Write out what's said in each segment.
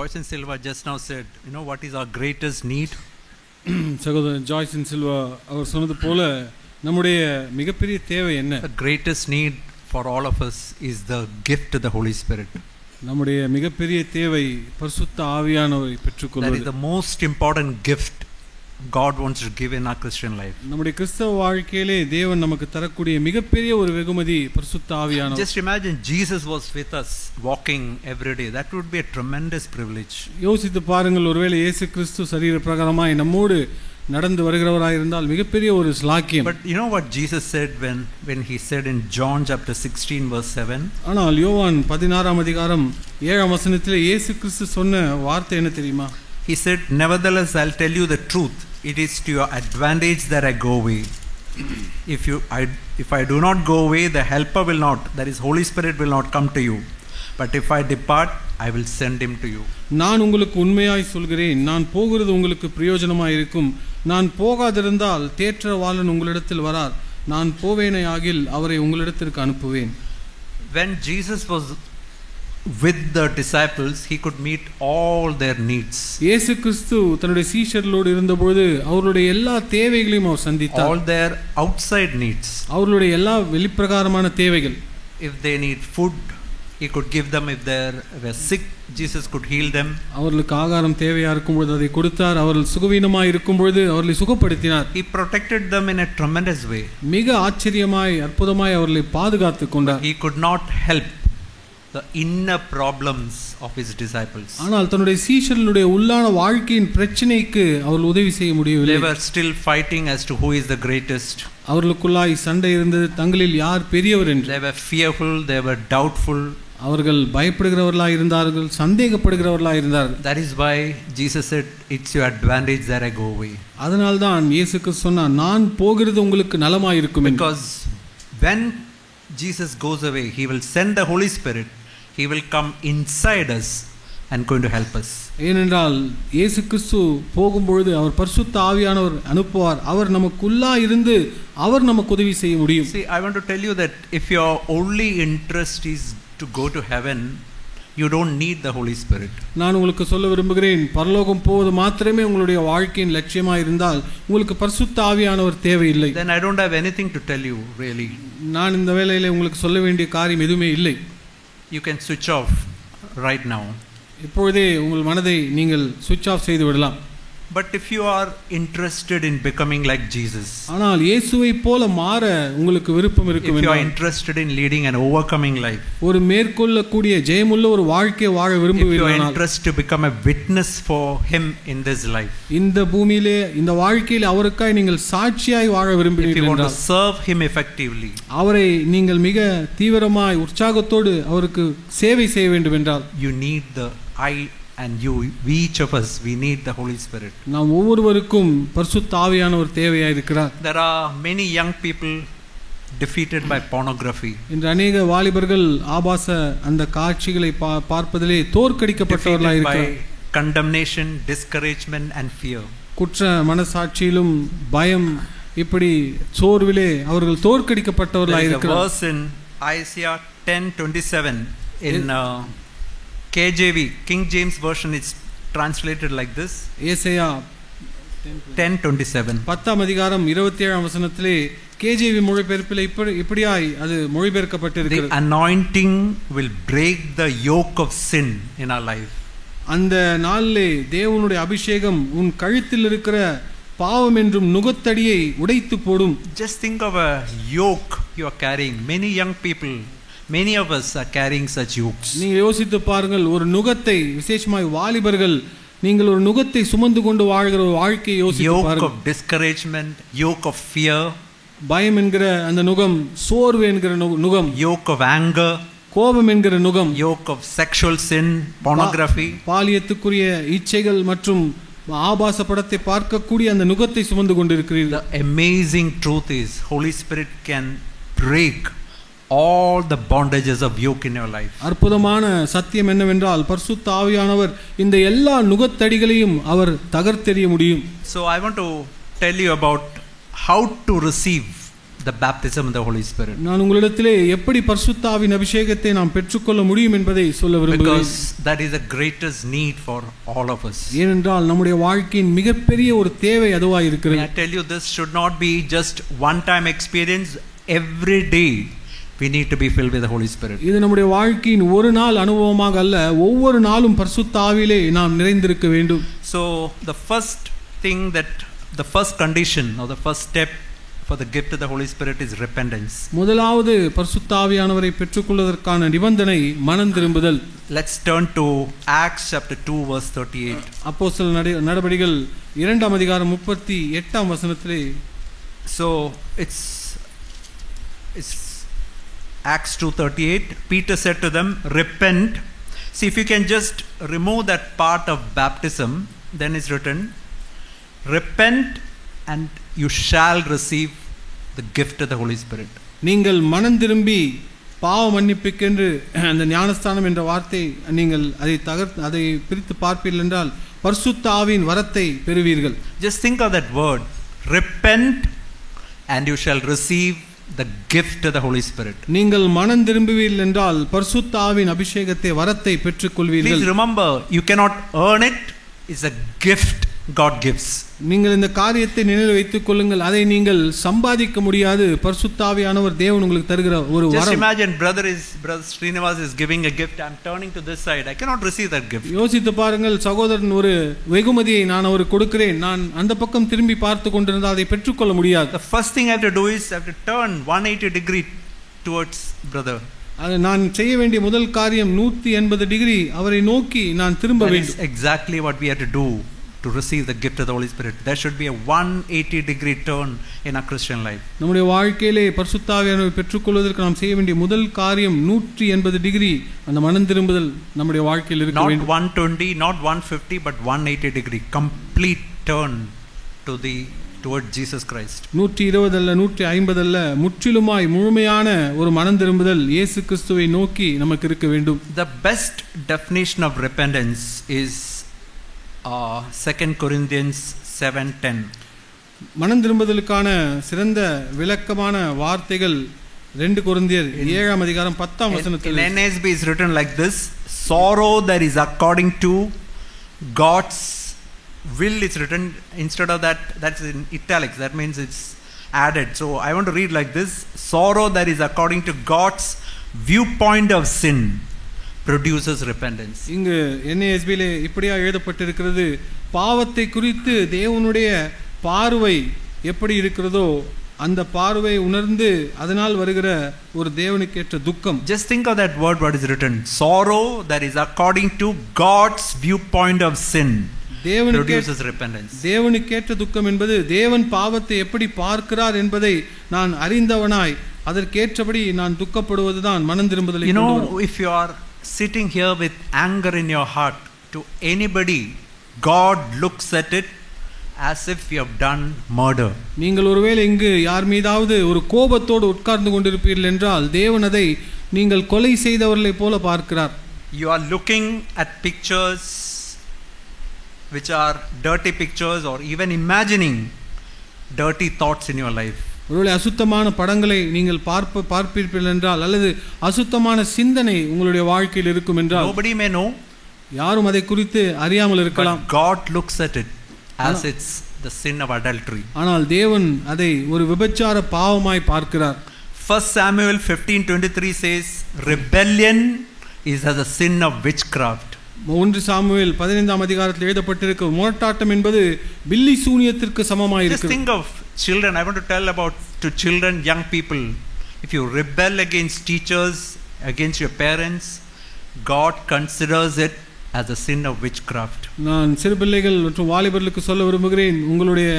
Joyce and Silva just now said, you know what is our greatest need? சகோதரர் Joyce and Silva அவர் சொன்னது போல நம்முடைய மிகப்பெரிய தேவை என்ன? The greatest need for all of us is the gift of the Holy Spirit. நம்முடைய மிகப்பெரிய தேவை பரிசுத்த ஆவியானவரை பெற்றுக்கொள்வது. That is the most important gift God wants to give in our Christian life. நம்முடைய கிறிஸ்தவ வாழ்க்கையிலே தேவன் நமக்கு தரக்கூடிய மிகப்பெரிய ஒரு வெகுமதி பரிசுத்த ஆவியானவர். Just imagine Jesus was with us walking every day. That would be a tremendous privilege. யோசித்து பாருங்கள், ஒருவேளை இயேசு கிறிஸ்து சரீர பிரகாரமாய் நம்மோடு நடந்து வருகிறவராய் இருந்தால் மிகப்பெரிய ஒரு ஸ்லாக்கியம். But you know what Jesus said when he said in John chapter 16 verse 7? ஆனால் யோவான் 16ஆம் அதிகாரம் 7ஆம் வசனத்திலே இயேசு கிறிஸ்து சொன்ன வார்த்தை என்ன தெரியுமா? He said, nevertheless I'll tell you the truth. It is to your advantage that I go away. If I do not go away, the helper will not, that is Holy Spirit will not come to you. But if I depart, I will send him to you. நான் உங்களுக்கு உண்மையாய் சொல்கிறேன், நான் போகிறது உங்களுக்கு பிரயோஜனமாய் இருக்கும். நான் போகாதிருந்தால் தேற்றவாளன் உங்களிடத்தில் வரார். நான் போவேனே ஆகில் அவரை உங்களிடத்திற்கு அனுப்புவேன். When Jesus was with the disciples, he could meet all their needs. இயேசு கிறிஸ்து தன்னுடைய சீஷர்களோடு இருந்தபோது அவர்களுடைய எல்லா தேவைகளையும் அவர் சந்தித்தார். All their outside needs. அவர்களுடைய எல்லா வெளிப்பிரகாரமான தேவைகள். If they need food, he could give them. If they were sick, Jesus could heal them. அவர்களுக்கு ஆகாரம் தேவையா இருக்கும்போது அதை கொடுத்தார். அவர்கள் சுகவீனமாய் இருக்கும்போது அவர்களை சுகப்படுத்தினார். He protected them in a tremendous way. மிக ஆச்சரியமாய் அற்புதமாய் அவர்களை பாதுகாத்துக் கொண்டார். He could not help the inner problems of his disciples. ஆனால் தன்னுடைய சீஷர்களுடைய உள்ளான வாழ்க்கையின் பிரச்சனைக்கு அவர் உதவி செய்ய முடியவில்லை. They were still fighting as to who is the greatest. அவர்களுக்குள்ளாய் சண்டை இருந்தது, தங்களில் யார் பெரியவர் என்று. They were fearful, they were doubtful. அவர்கள் பயப்படுகிறவர்களாய் இருந்தார்கள், சந்தேகப்படுகிறவர்களாய் இருந்தார்கள். That is why Jesus said, it's your advantage that I go away. அதனால்தான் இயேசுக்கு சொன்னார், நான் போகிறது உங்களுக்கு நலமாய் இருக்கும். Because when Jesus goes away, he will send the Holy Spirit. He will come inside us and going to help us. ஏனென்றால் இயேசு கிறிஸ்து போகும்பொழுது அவர் பரிசுத்த ஆவியானவர் அனுப்புவார். அவர் நமக்குள்ளா இருந்து அவர் நமக்கு உதவி செய்ய முடியும். See, I want to tell you that if your only interest is to go to heaven, you don't need the Holy Spirit. நான் உங்களுக்கு சொல்ல விரும்புகிறேன், பரலோகம் போவது மாத்திரமே உங்களுடைய வாழ்க்கையின் லட்சியமாக இருந்தால் உங்களுக்கு பரிசுத்த ஆவியானவர் தேவையில்லை. Then I don't have anything to tell you really. நான் இந்த வேளையிலே உங்களுக்கு சொல்ல வேண்டிய காரியம் எதுவுமே இல்லை. You can switch off right now. இப்பொழுதே உங்கள் மனதை நீங்கள் ஸ்விட்ச் ஆஃப் செய்து விடலாம். But if you are interested in becoming like Jesus, ஆனால் இயேசுவை போல மாற உங்களுக்கு விருப்பம் இருக்கும் if you are என்றால், interested in leading an overcoming life, ஒரு மேற்கொள்ளக்கூடிய ஜெயமுள்ள ஒரு வாழ்க்கையை வாழ if you are விரும்புகிறீர்கள், interested to become a witness for him in this life, இந்த பூமியிலே இந்த வாழ்க்கையில் அவருக்காய் நீங்கள் சாட்சியாய் வாழ if you விரும்புகிறீர்கள் want to என்றால், serve him effectively, அவரை நீங்கள் மிக தீவிரமாய் உற்சாகத்தோடு அவருக்கு சேவை செய்ய வேண்டும் என்றால், you need we each of us, we need the Holy Spirit. நாம் ஒவ்வொருவருக்கும் பரிசுத்த ஆவியானவர் தேவையாய் இருக்கிறார். There are many young people defeated by pornography. இன்று அநேக வாலிபர்கள் ஆபாச அந்த காட்சிகளை பார்ப்பதிலே தோற்கடிக்கப்பட்டவர்களாய் இருக்கிறார். By condemnation, discouragement and fear. குற்ற மனசாட்சியிலும் பயம், இப்படி சோர்விலே அவர்கள் தோற்கடிக்கப்பட்டவர்களாய் இருக்கிறார். There is a verse in Isaiah 10:27 in KJV, King James version, it's translated like this. ஏசாயா 10:27. 10ஆம் அதிகாரம் 27ஆம் வசனத்திலே கேஜேவி மொழிபெயர்ப்பிலே இப்படியாய் அது மொழிபெயர்க்கப்பட்டிருக்கிறது. The anointing will break the yoke of sin in our life. அந்த நாளிலே தேவனுடைய அபிஷேகம் உன் கழுத்தில் இருக்கிற பாவம் என்றும் நுகத்தடியை உடைத்து போடும். Just think of a yoke you are carrying. Many of us are carrying such yokes. நீங்க யோசித்து பாருங்கள், ஒரு நுகத்தை, விசேஷமாய் வாலிபர்கள், நீங்கள் ஒரு நுகத்தை சுமந்து கொண்டு வாழ்கிற ஒரு வாழ்க்கையை யோசித்து பாருங்கள். Yoke of discouragement, yoke of fear, பயம் என்கிற அந்த நுகம், சோர்வு என்கிற நுகம், yoke of anger, கோபம் என்கிற நுகம், yoke of sexual sin, pornography, பாலியத்துக்குரிய இச்சைகள் மற்றும் ஆபாச படத்தை பார்க்கக்கூடிய அந்த நுகத்தை சுமந்து கொண்டிருக்கிறீர்கள். The amazing truth is Holy Spirit can break all the bondages of yoke in your life. அற்புதமான சத்தியம் என்னவென்றால் பரிசுத்த ஆவியானவர் இந்த எல்லா நுகத்தடிகளையும் அவர் தகர்த்தெறிய முடியும். So I want to tell you about how to receive the baptism of the Holy Spirit. நான் உங்களிடத்திலே எப்படி பரிசுத்த ஆவியின் அபிஷேகத்தை நாம் பெற்றுக்கொள்ள முடியும் என்பதை சொல்ல விரும்புகிறேன். Because that is the greatest need for all of us. ஏனென்றால் நம்முடைய வாழ்க்கையின் மிகப்பெரிய ஒரு தேவை அதுவாய் இருக்கிறது. I tell you, this should not be just one time experience. Every day we need to be filled with the Holy Spirit. இது நம்முடைய வாழ்க்கையின் ஒரு நாள் அனுபவமாக அல்ல, ஒவ்வொரு நாளும் பரிசுத்த ஆவியிலே நாம் நிறைந்திருக்க வேண்டும். So the first thing, that the first condition or the first step for the gift of the Holy Spirit is repentance. முதலாவது பரிசுத்த ஆவியானவரை பெற்றுக்கொள்வதற்கான நிபந்தனை மனம் திரும்புதல். Let's turn to Acts chapter 2 verse 38. அப்போஸ்தலர் நடபடிகள் 2ஆம் அதிகாரம் 38ஆம் வசனத்திலே. So it's Acts 2:38. Peter said to them, repent. See, if you can just remove that part of baptism, then it's written, repent and you shall receive the gift of the Holy Spirit. நீங்கள் மனம் திரும்பி பாவ மன்னிப்புக்கென்று அந்த ஞானஸ்தானம் என்ற வார்த்தை நீங்கள் அதை பிரித்து பார்ப்பீர்கள் என்றால் பரிசுத்த ஆவியின் வரத்தை பெறுவீர்கள். Just think of that word, repent and you shall receive the gift of the Holy Spirit. நீங்கள் மனம் திரும்புவீர்கள் என்றால் பரிசுத்த ஆவியின் அபிஷேகத்தை வரத்தை பெற்றுக்கொள்வீர்கள். Please remember, you cannot earn it. It's a gift God gives. நீங்கள் இந்த காரியத்தை நினைவில் வைத்துக் கொள்ளுங்கள், அதை நீங்கள் சம்பாதிக்க முடியாது, பரிசுத்த ஆவியானவர் தேவன் உங்களுக்கு தருகிற ஒரு வரம். Just imagine, brother Srinivas is giving a gift. I'm turning to this side. I cannot receive that gift. யோசித்து பாருங்கள், சகோதரன் ஒரு வெகுமதியை நான் அவருக்கு கொடுக்கிறேன், நான் அந்த பக்கம் திரும்பி பார்த்து கொண்டிருந்தால் அதை பெற்றுக்கொள்ள முடியாது. The first thing I have to do is I have to turn 180 degree towards brother. அது நான் செய்ய வேண்டிய முதல் காரியம் 180 டிகிரி அவரை நோக்கி நான் திரும்ப வேண்டும். That is exactly what we have to do to receive the gift of the Holy Spirit. There should be a 180 degree turn in our Christian life. நம்முடைய வாழ்க்கையிலே பரிசுத்த ஆவியானவரை பெற்றுக்கொள்வதற்கு நாம் செய்ய வேண்டிய முதல் காரியம் 180 டிகிரி அந்த மனம் திரும்புதல் நம்முடைய வாழ்க்கையில் இருக்க வேண்டும். Not 120, not 150, but 180 degree complete turn toward Jesus Christ. 120 அல்ல 150 அல்ல, முற்றிலுமாய் முழுமையான ஒரு மனம் திரும்புதல் இயேசு கிறிஸ்துவை நோக்கி நமக்கு இருக்க வேண்டும். The best definition of repentance is 2 Corinthians 7:10. மனம் திரும்புதலுக்கான சிறந்த விளக்கமான வார்த்தைகள் 2 கொரிந்தியர் 7ஆம் அதிகாரம் 10ஆம் வசனத்தில். In NASB is written like this: sorrow that is according to God's will is written. Instead of that, that's in italics. That means it's added. So I want to read like this: sorrow that is according to God's viewpoint of sin produces repentance. இங்கு NASB-ல இப்படியா எழுதப்பட்டிருக்கிறது, பாவத்தை குறித்து தேவனுடைய பார்வை எப்படி இருக்கிறதோ அந்த பார்வை உணர்ந்து அதனால் வருகிற ஒரு தேவனுக்கேற்ற துக்கம். Just think of that word, what is written: sorrow that is according to God's viewpoint of sin produces repentance. தேவனுக்கேற்ற துக்கம் என்பது தேவன் பாவத்தை எப்படி பார்க்கிறார் என்பதை நான் அறிந்தவனாய் அதற்கேற்றபடி நான் துக்கப்படுவதுதான் மனம் திரும்புதலை. You know, if you are sitting here with anger in your heart to anybody, God looks at it as if you have done murder. நீங்கள் ஒருவேளை இங்கு யார் மீதாவது ஒரு கோபத்தோடு உட்கார்ந்து கொண்டிருப்பீர்கள் என்றால் தேவன் அதை நீங்கள் கொலை செய்தவர்களை போல பார்க்கிறார். You are looking at pictures which are dirty pictures, or even imagining dirty thoughts in your life. ஒருவேளை அசுத்தமான படங்களை நீங்கள் பார்ப்பீர்கள் என்றால், அல்லது அசுத்தமான சிந்தனை உங்களுடைய வாழ்க்கையில் இருக்கும் என்றால், nobody may know, யாரும் அதை குறித்து அறியாமல் இருக்கலாம். God looks at it as it's the sin of adultery. ஆனால் தேவன் அதை ஒரு விபச்சார பாவமாய் பார்க்கிறார். 1 Samuel 15:23 says rebellion is as a sin of witchcraft. 1 Samuel 15ஆம் அதிகாரத்தில் எழுதப்பட்டிருக்க முரட்டாட்டம் என்பது பில்லி சூனியத்திற்கு சமமாய் இருக்கிறது. Just think of children. I want to tell about to children, young people. If you rebel against teachers, against your parents, God considers it as a sin of witchcraft. நான் சிறு பிள்ளைகள் மற்றும் வாலிபர்களுக்கு சொல்ல விரும்புகிறேன், உங்களுடைய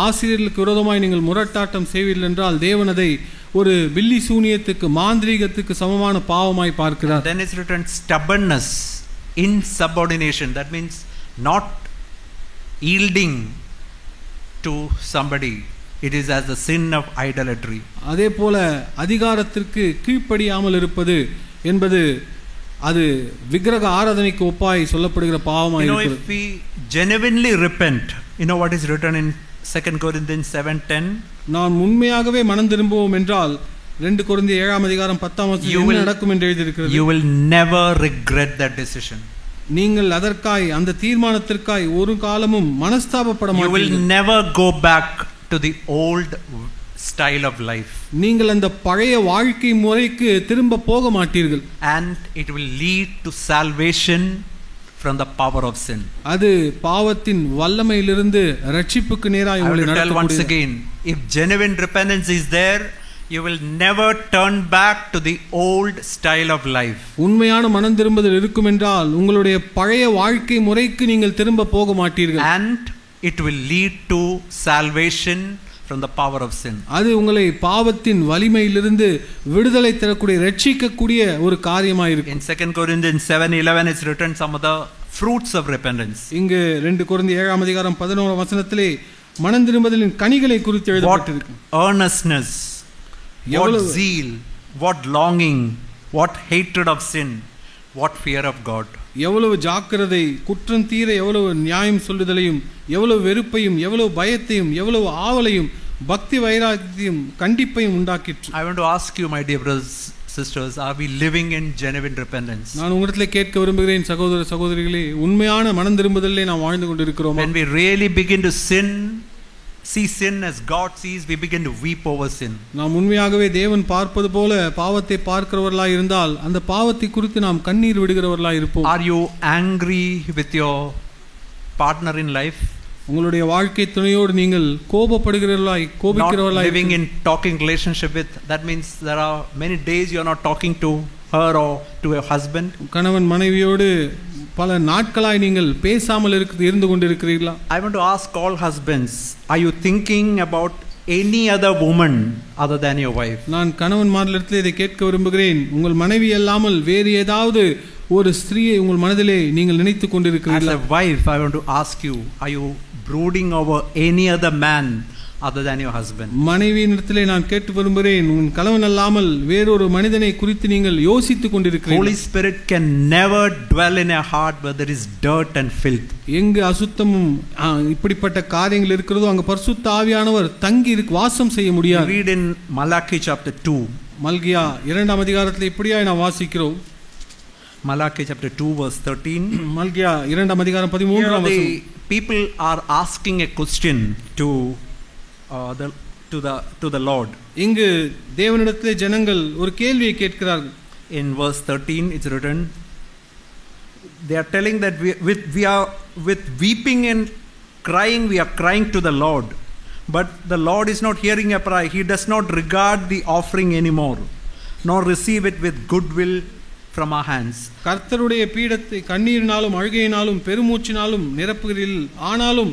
ஆசிரியர்களுக்கு விரோதமாய் நீங்கள் முரட்டாட்டம் செய்வீர்கள் என்றால் தேவன் அதை ஒரு பில்லி சூனியத்துக்கு மாந்திரீகத்துக்கு சமமான பாவமாய் பார்க்கிறார். Then it's written stubbornness, insubordination. That means not yielding to somebody. It is as the sin of idolatry. அதே போல அதிகாரத்திற்கு கீழ்ப்படியாமல் இருப்பது என்பது அது விக்கிரக ஆராதனைக்கு ஒப்பாய் சொல்லப்படுகிற பாவமாய் இருக்கிறது. If we genuinely repent, you know what is written in 2 Corinthians 7:10. நான் உண்மையாகவே மனம் திரும்புவோம் என்றால் 2 கொரிந்தியர் 7 அதிகாரம் 10 வசனம் என்ன நடக்கும் என்று எழுதியிருக்கிறது. You will never regret that decision. நீங்கள் அதற்காய் அந்த தீர்மானத்திற்காய் ஒரு காலமும் மனஸ்தாபப்பட மாட்டீர்கள். You will never go back to the old style of life. நீங்கள் அந்த பழைய வாழ்க்கை முறைக்கு திரும்ப போக மாட்டீர்கள். And it will lead to salvation from the power of sin. அது பாவத்தின் வல்லமையிலிருந்து ரட்சிப்புக்கு நேராக உங்களை நடத்தக்கூடியது. Once again, if genuine repentance is there, you will never turn back to the old style of life. உண்மையான மனம் திரும்புதல் இருக்கும் என்றால் உங்களுடைய பழைய வாழ்க்கை முறைக்கு நீங்கள் திரும்ப போக மாட்டீர்கள். And it will lead to salvation from the power of sin. அது உங்களை பாவத்தின் வலிமையிலிருந்து விடுதலை தரக்கூடிய ரட்சிக்கக்கூடிய ஒரு காரியமாக இருக்கும். In 2 Corinthians 7:11 it's written some of the fruits of repentance. இங்கு 2 கொரிந்தியர் 7 அதிகாரம் 11 வசனத்திலே மனம் திரும்புதலின் கனிகளை குறித்து எழுதப்பட்டிருக்கு. What earnestness, what zeal, what longing, what hatred of sin, what fear of God. எவ்வளவு ஜாக்கிரதை, குற்றம் தீர எவ்வளவு நியாயம் சொல்லுதலையும், எவ்வளவு வெறுப்பையும், எவ்வளவு பயத்தையும், எவ்வளவு ஆவலையும், பக்தி வைராக்கியத்தையும் கண்டிப்பையும் உண்டாக்கிற்று. I want to ask you, my dear brothers, sisters, are we living in genuine repentance? நான் உங்களிடத்திலே கேட்க விரும்புகிறேன் சகோதர சகோதரிகளே, உண்மையான மனம் திரும்புதலிலே நாம் வாழ்ந்து கொண்டிருக்கிறோம். When we really begin to see sin as God sees, we begin to weep over sin. நாம் உண்மையாகவே தேவன் பார்ப்பது போல பாவத்தை பார்க்கிறவர்களாய் இருந்தால் அந்த பாவத்தை குறித்து நாம் கண்ணீர் விடுகிறவர்களாய் இருப்போம். Are you angry with your partner in life? உங்களுடைய வாழ்க்கை துணையோடு நீங்கள் கோபிக்கிறவர்களாய் Not living in talking relationship with, that means there are many days you are not talking to her or to your husband. கணவன் மனைவியோடு பல நாட்களாய் நீங்கள் பேசாமல் இருந்து கொண்டிருக்கிறீர்களா? I want to ask all husbands, are you thinking about any other woman other than your wife? நான் கணவன்மாரிடத்தில் இதை கேட்க விரும்புகிறேன். உங்கள் மனைவி அல்லாமல் வேறு ஏதாவது ஒரு ஸ்திரீயை உங்கள் மனதிலே நீங்கள் நினைத்துக் கொண்டிருக்கிறீர்களா? As a wife, I want to ask you, are you brooding over any other man other than your husband? மனைவியினிடத்திலே நான் கேட்டு விரும்புகிறேன், உன் கணவன் அல்லாமல் வேறொரு மனிதனை குறித்து நீங்கள் யோசித்துக் கொண்டிருக்கிறீர்கள். Holy Spirit can never dwell in a heart where there is dirt and filth. எங்கு அசுத்தமும் இப்படிப்பட்ட காரியங்கள் இருக்கிறதோ அங்கு பரிசுத்த ஆவியானவர் தங்கி வாசம் செய்ய முடியாது. Read in Malachi chapter 2. மல்கியா 2 அதிகாரத்தில் இப்படியாய் நாம் வாசிக்கிறோம். Malachi chapter 2 verse 13. மல்கியா 2 அதிகாரம் 13 வசனம். People are asking a question to the Lord. இங்கு தேவனிடத்திலே ஜனங்கள் ஒரு கேள்வியை கேட்கிறார்கள். In verse 13 it's written, they are telling that with weeping and crying we are crying to the Lord, but the Lord is not hearing a prayer. He does not regard the offering anymore, nor receive it with goodwill from our hands. கர்த்தருடைய பீடத்தை கண்ணீரினாலும் அழுகையினாலும் பெருமூச்சினாலும் நிரப்புகிறீர்கள், ஆனாலும்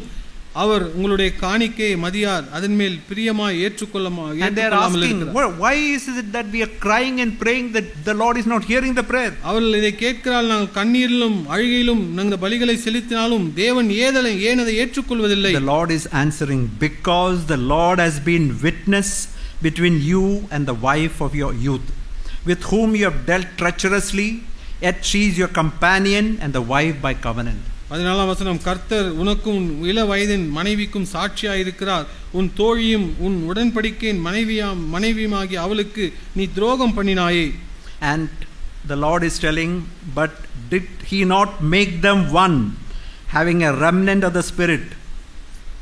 அவர் உங்களுடைய காணிக்கையை மதியார், அதன் மேல் பிரியமாய் ஏற்றுக்கொள்ளாமல் இருக்கிறார். Why is it that we are crying and praying that the Lord is not hearing the prayer? அவர்கள் இதை கேட்கிறார்கள், நாங்கள் கண்ணீரிலும் அழுகையிலும் நாங்கள் பலிகளை செலுத்தினாலும் தேவன் ஏன் அதை ஏற்றுக்கொள்வதில்லை? The Lord is answering, because the Lord has been witness between you and the wife of your youth, with whom you have dealt treacherously, yet she is your companion and the wife by covenant. 14 வசனம், கர்த்தர் உனக்கும் இள வயதின் மனைவிக்கும் சாட்சியாய் இருக்கிறார், உன் தோழியும் உன் உடன்படிக்கையின் மனைவியுமாகி அவளுக்கு நீ துரோகம் பண்ணினாயே. And the Lord is telling, but did he not make them one, having a remnant of the spirit?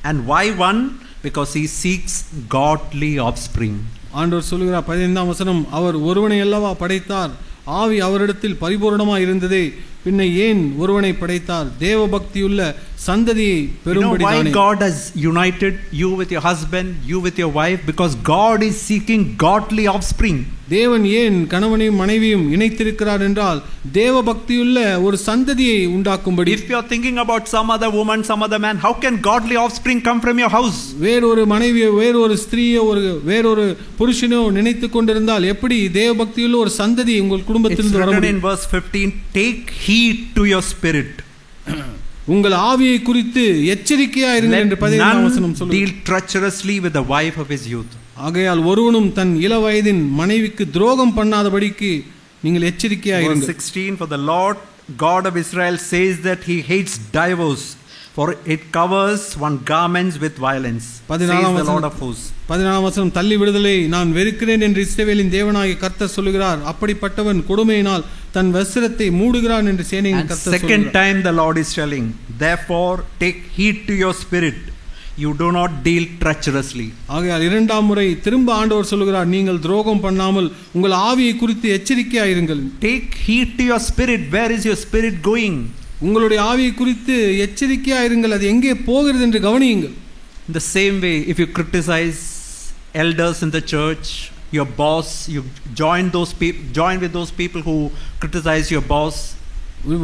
And why one? Because he seeks godly offspring. ஆண்டவர் சொல்கிறார் 15 வசனம், அவர் ஒருவனை அல்லவா படைத்தார், ஆவி அவரிடத்தில் பரிபூர்ணமாய் இருந்ததே, பின்ன ஏன் ஒருவனை படைத்தார், தேவ பக்தியுள்ள சந்ததியை பெறும்படிதானே. You know why God has united you with your husband, you with your wife? Because God is seeking godly offspring. தேவன் ஏன் கணவனையும் மனைவியும் இணைத்திருக்கிறார் என்றால் தேவ பக்தியுள்ள ஒரு சந்ததியை உண்டாக்கும்படி. If you are thinking about some other woman, some other man, how can godly offspring come from your house? வேறொரு மனைவியோ வேறொரு ஸ்திரீயோ வேறொரு புருஷனோ நினைத்துக் கொண்டிருந்தால் எப்படி தேவ பக்தியுள்ள ஒரு சந்ததி உங்கள் குடும்பத்திலிருந்து வர முடியும்? In verse 15, take heed to your spirit. உங்கள் ஆவியை குறித்து எச்சரிக்கையா இருங்கள் என்று 15 வசனம் சொல்லுகிறது. Deal treacherously with the wife of his youth. ஆகையால் ஒருவனும் தன் இள வயதின் மனைவிக்கு துரோகம் பண்ணாதபடிக்கு நீங்கள் எச்சரிக்கையா இருங்கள். 16, for the Lord God of Israel says that he hates divorce, For it covers one garments with violence, says the Lord of hosts. 14ஆம் வசனம், தள்ளி விடுதலை நான் வெறுக்கிறேன் என்று இஸ்ரவேலின் தேவனாகிய கர்த்தர் சொல்லுகிறார். அப்படிப்பட்டவன் கொடுமையினால் தன் வஸ்திரத்தை மூடுகிறான் என்று சேனையின் And கர்த்தர் second சொல்லுகிறார். time the Lord is telling, therefore take heed to your spirit, you do not deal treacherously. ஆகையால் இரண்டாம் முறை திரும்ப ஆண்டவர் சொல்லுகிறார், நீங்கள் துரோகம் பண்ணாமல் உங்கள் ஆவியை குறித்து எச்சரிக்கையாயிருங்கள். Take heed to your spirit. Where is your spirit going? உங்களுடைய ஆவியை குறித்து எச்சரிக்கையாயிருங்கள், அது எங்கே போகிறது என்று கவனியுங்கள். In the same way, if you criticize elders in the church, your boss, you join with those people who criticize your boss.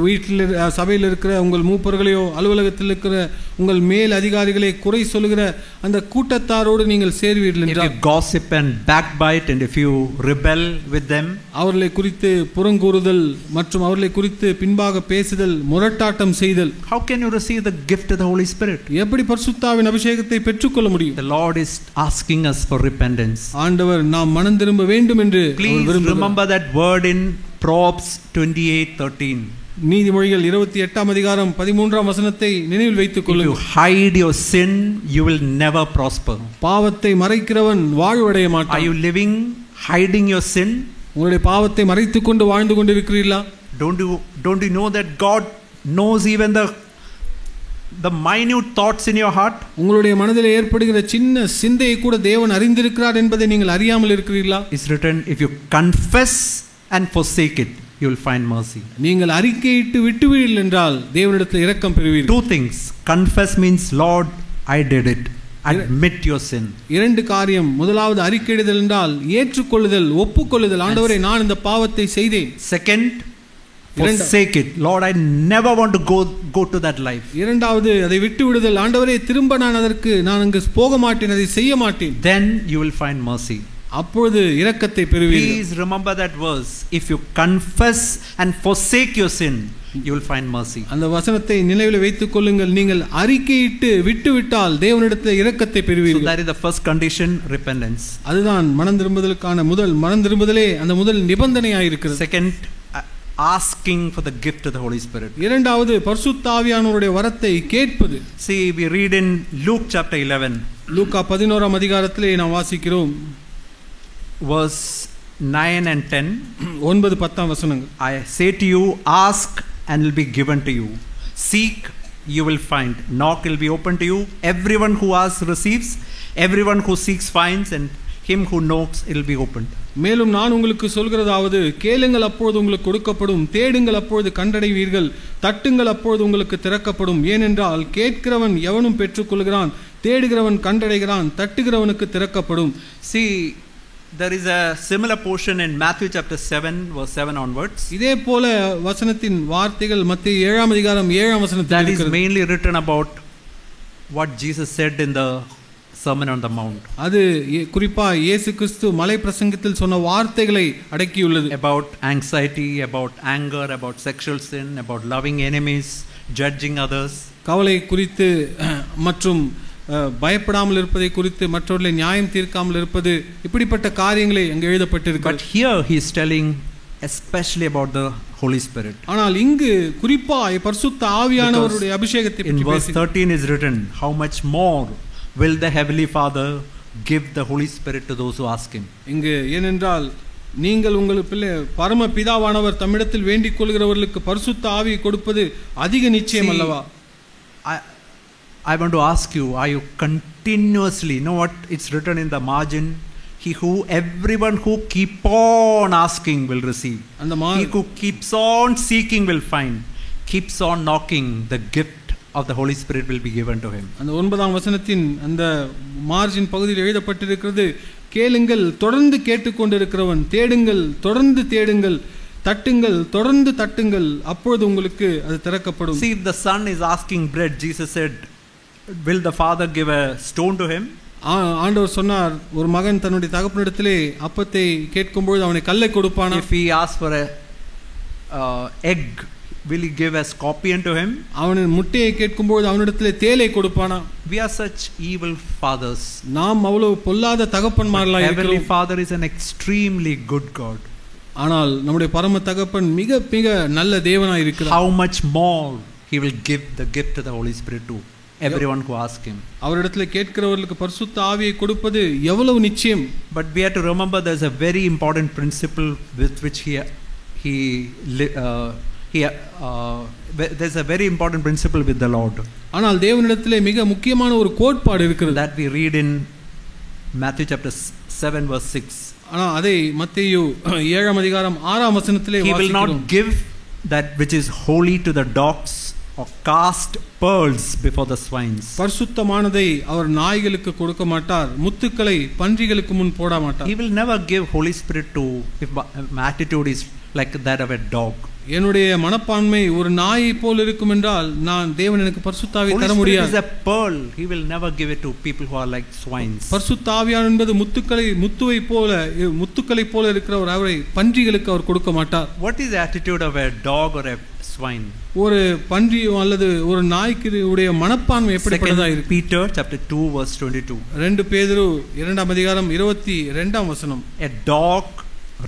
வீட்டில் சபையில் இருக்கிற உங்கள் மூப்பர்களையோ அல்லவலகத்தில் இருக்கிற உங்கள் மேல் அதிகாரிகளை குறை சொல்லுகிற அந்த கூட்டத்தாரோடு நீங்கள் சேர்வீர்கள் என்றால், if you gossip and backbite and if you rebel with them, அவர்களை குறித்து புறங்கூறுதல் மற்றும் அவர்களை குறித்து பின்பாக பேசுதல், முரட்டாட்டம் செய்தல், how can you receive the gift of the Holy Spirit? எப்படி பரிசுத்தாவின் அபிஷேகத்தை பெற்றுக்கொள்ள முடியும்? The Lord is asking us for repentance. ஆண்டவர் நாம் மனம் திரும்ப வேண்டும் என்று Please remember that word in Proverbs 28:13. நீதிமொழிகள் 28ஆம் அதிகாரம் 13ஆம் வசனத்தை நினைவில் வைத்துக் கொள்ளுங்கள். If you hide your sin, you will never prosper. பாவத்தை மறைக்கிறவன் வாழ்வடைய மாட்டான். Are you living hiding your sin? உங்களுடைய பாவத்தை மறைத்துக் கொண்டு வாழ்ந்து கொண்டிருக்கிறீர்களா? Don't you know that God knows even the minute thoughts in your heart? உங்களுடைய மனதில் ஏற்படுகிற சின்ன சிந்தையை கூட தேவன் அறிந்திருக்கிறார் என்பதை நீங்கள் அறியாமல் இருக்கிறீர்களா? It's written, if you confess and forsake it, you will find mercy. நீங்கள் அறிக்கையிட்டு விட்டுவிடுவீர்கள் என்றால் தேவனிடத்தில் இரக்கம் பெறுவீர்கள். Two things. Confess means, Lord, I did it. Admit your sin. இரண்டு காரியம். முதலாவது அறிக்கையிடுதல் என்றால் ஏற்றுக்கொள்ளுதல், ஒப்புக்கொள்ளுதல். ஆண்டவரே, நான் இந்த பாவத்தை செய்தேன். Second, forsake it. Lord, I never want to go to that life. இரண்டாவது அதை விட்டுவிடுதல். ஆண்டவரே, திரும்ப நான் அங்கு போக மாட்டேன், அதை செய்ய மாட்டேன். Then you will find mercy. அப்பொழுது இரக்கத்தை பெறுவீர்கள். Please remember that verse. If you confess and forsake your sin, you will find mercy. அந்த வசனத்தை நினைவில் வைத்துக் கொள்ளுங்கள். நீங்கள் அறிக்கையிட்டு விட்டுவிட்டால் தேவனிடத்தில் இரக்கத்தை பெறுவீர்கள். So that is the first condition, repentance. அதுதான் மனம் திரும்புதலுக்கான மனம் திரும்புதலே அந்த முதல் நிபந்தனையாக இருக்கிறது. Second, asking for the gift of the Holy Spirit. இரண்டாவது பரிசுத்த ஆவியானவருடைய வரத்தை கேட்பது. See, we read in Luke chapter 11. லூக்கா 11ஆம் அதிகாரத்திலே நாம் வாசிக்கிறோம். Verse 9 and 10. 9-10 வசனங்கள். I say to you, ask and it will be given to you. Seek, you will find. Knock, it will be open to you. Everyone who asks receives. Everyone who seeks finds. And him who knocks, it will be opened. மேலும் நான் உங்களுக்கு சொல்கிறதாவது, கேளுங்கள் அப்பொழுது உங்களுக்கு கொடுக்கப்படும், தேடுங்கள் அப்பொழுது கண்டடைவீர்கள், தட்டுங்கள் அப்பொழுது உங்களுக்கு திறக்கப்படும். ஏனென்றால் கேட்கிறவன் எவனும் பெற்றுக்கொள்கிறான், தேடுகிறவன் கண்டடைகிறான், தட்டுகிறவனுக்கு திறக்கப்படும். See, there is a similar portion in Matthew chapter 7 verse 7 onwards. இதே போல வசனத்தின் வார்த்தைகள் மத்தேயு 7ஆம் அதிகாரம் 7ஆம் வசனத்தில் that இருக்கிறது. is mainly written about what Jesus said in the Sermon on the Mount. அது குறிப்பா இயேசு கிறிஸ்து மலை பிரசங்கத்தில் சொன்ன வார்த்தைகளை அடக்கியுள்ளது. About anxiety, about anger, about sexual sin, about loving enemies, judging others. கவலை குறித்து மற்றும் பயப்படாமல் இருப்பதை குறித்து, மற்றவர்களை நியாயம் தீர்க்காமல் இருப்பது, இப்படிப்பட்ட காரியங்களை அங்கே எழுதப்பட்டிருக்கிறது. But here he is telling especially about the Holy Spirit. ஆனால் இங்கு குறிப்பாய் பரிசுத்த ஆவியானவருடைய அபிஷேகத்தை பற்றி in verse 13 is written, how much more will the heavenly Father give the Holy Spirit to those who ask him. இங்கு ஏனென்றால் நீங்கள் உங்கள் பிள்ளை பரம பிதாவானவர் தம்மிடத்தில் வேண்டிக் கொள்கிறவர்களுக்கு பரிசுத்த ஆவியை கொடுப்பது அதிக நிச்சயம் அல்லவா? I want to ask you, are you continuously, you know what it's written in the margin, everyone who keep on asking will receive, he who keeps on seeking will find, keeps on knocking, the gift of the Holy Spirit will be given to him. அந்த 9ஆம் வசனத்தின் அந்த margin பகுதியில் எழுதப்பட்டிருக்கிறது, கேளுங்கள் தொடர்ந்து கேட்டுக்கொண்டிருக்கிறவன், தேடுங்கள் தொடர்ந்து தேடுங்கள், தட்டுங்கள் தொடர்ந்து தட்டுங்கள், அப்பொழுது உங்களுக்கு அது திறக்கப்படும். See, if the son is asking bread, Jesus said, will the father give a stone to him? ஆண்டவர் சொன்னார், ஒரு மகன் தன்னுடைய தகப்பனிடத்திலே அப்பத்தை கேட்கும்போது அவனை கல்லை கொடுப்பானா? If he asks for a egg, will he give a scorpion to him? அவன் முட்டையை கேட்கும்போது அவனிடத்திலே தேலை கொடுப்பானா? We are such evil fathers. நாம் அவ்வளவு பொல்லாத தகப்பன்மார்களாய் இருக்கிறோம். Heavenly Father is an extremely good God. ஆனால் நம்முடைய பரம தகப்பன் மிக மிக நல்ல தேவனாய் இருக்கிறார். How much more He will give the gift to the Holy Spirit to everyone who asks him. அவரிடத்தில் கேட்கிறவர்களுக்கு பரிசுத்த ஆவியை கொடுப்பது எவ்வளவு நிச்சயம். But we have to remember there's a very important principle with which there's a very important principle with the Lord. ஆனால் தேவனிடத்திலே மிக முக்கியமான ஒரு கோட்பாடு இருக்கிறது. That we read in Matthew chapter 7 verse 6. ஆனால் அதை மத்தேயு 7 அதிகாரம் 6 வசனத்திலே He will not give that which is holy to the dogs or cast pearls before the swines. பரிசுத்தமானதை அவர் நாய்களுக்கு கொடுக்க மாட்டார், முத்துக்களை பன்றிகளுக்கு முன் போட மாட்டார். He will never give Holy Spirit to if my attitude is like that of a dog. என்னுடைய மனப்பான்மை ஒரு நாயை போல் இருக்கும் என்றால் நான் தேவன் எனக்கு பரிசுத்த ஆவியை தர முடியாது. Holy Spirit is a pearl. He will never give it to people who are like swines. பரிசுத்த ஆவியானவர் என்பது முத்துக்களை போல இருக்கிறவர், அவரை பன்றிகளுக்கு அவர் கொடுக்க மாட்டார். What is the attitude of a dog or a swine? ஒரு பன்றி அல்லது ஒரு நாய்க்கு உடைய மனப்பான்மை எப்படிப்பட்டதா இருக்கு? Peter chapter 2 verse 22. 2 பேதுரு 2 அதிகாரம் 22 வசனம். A dog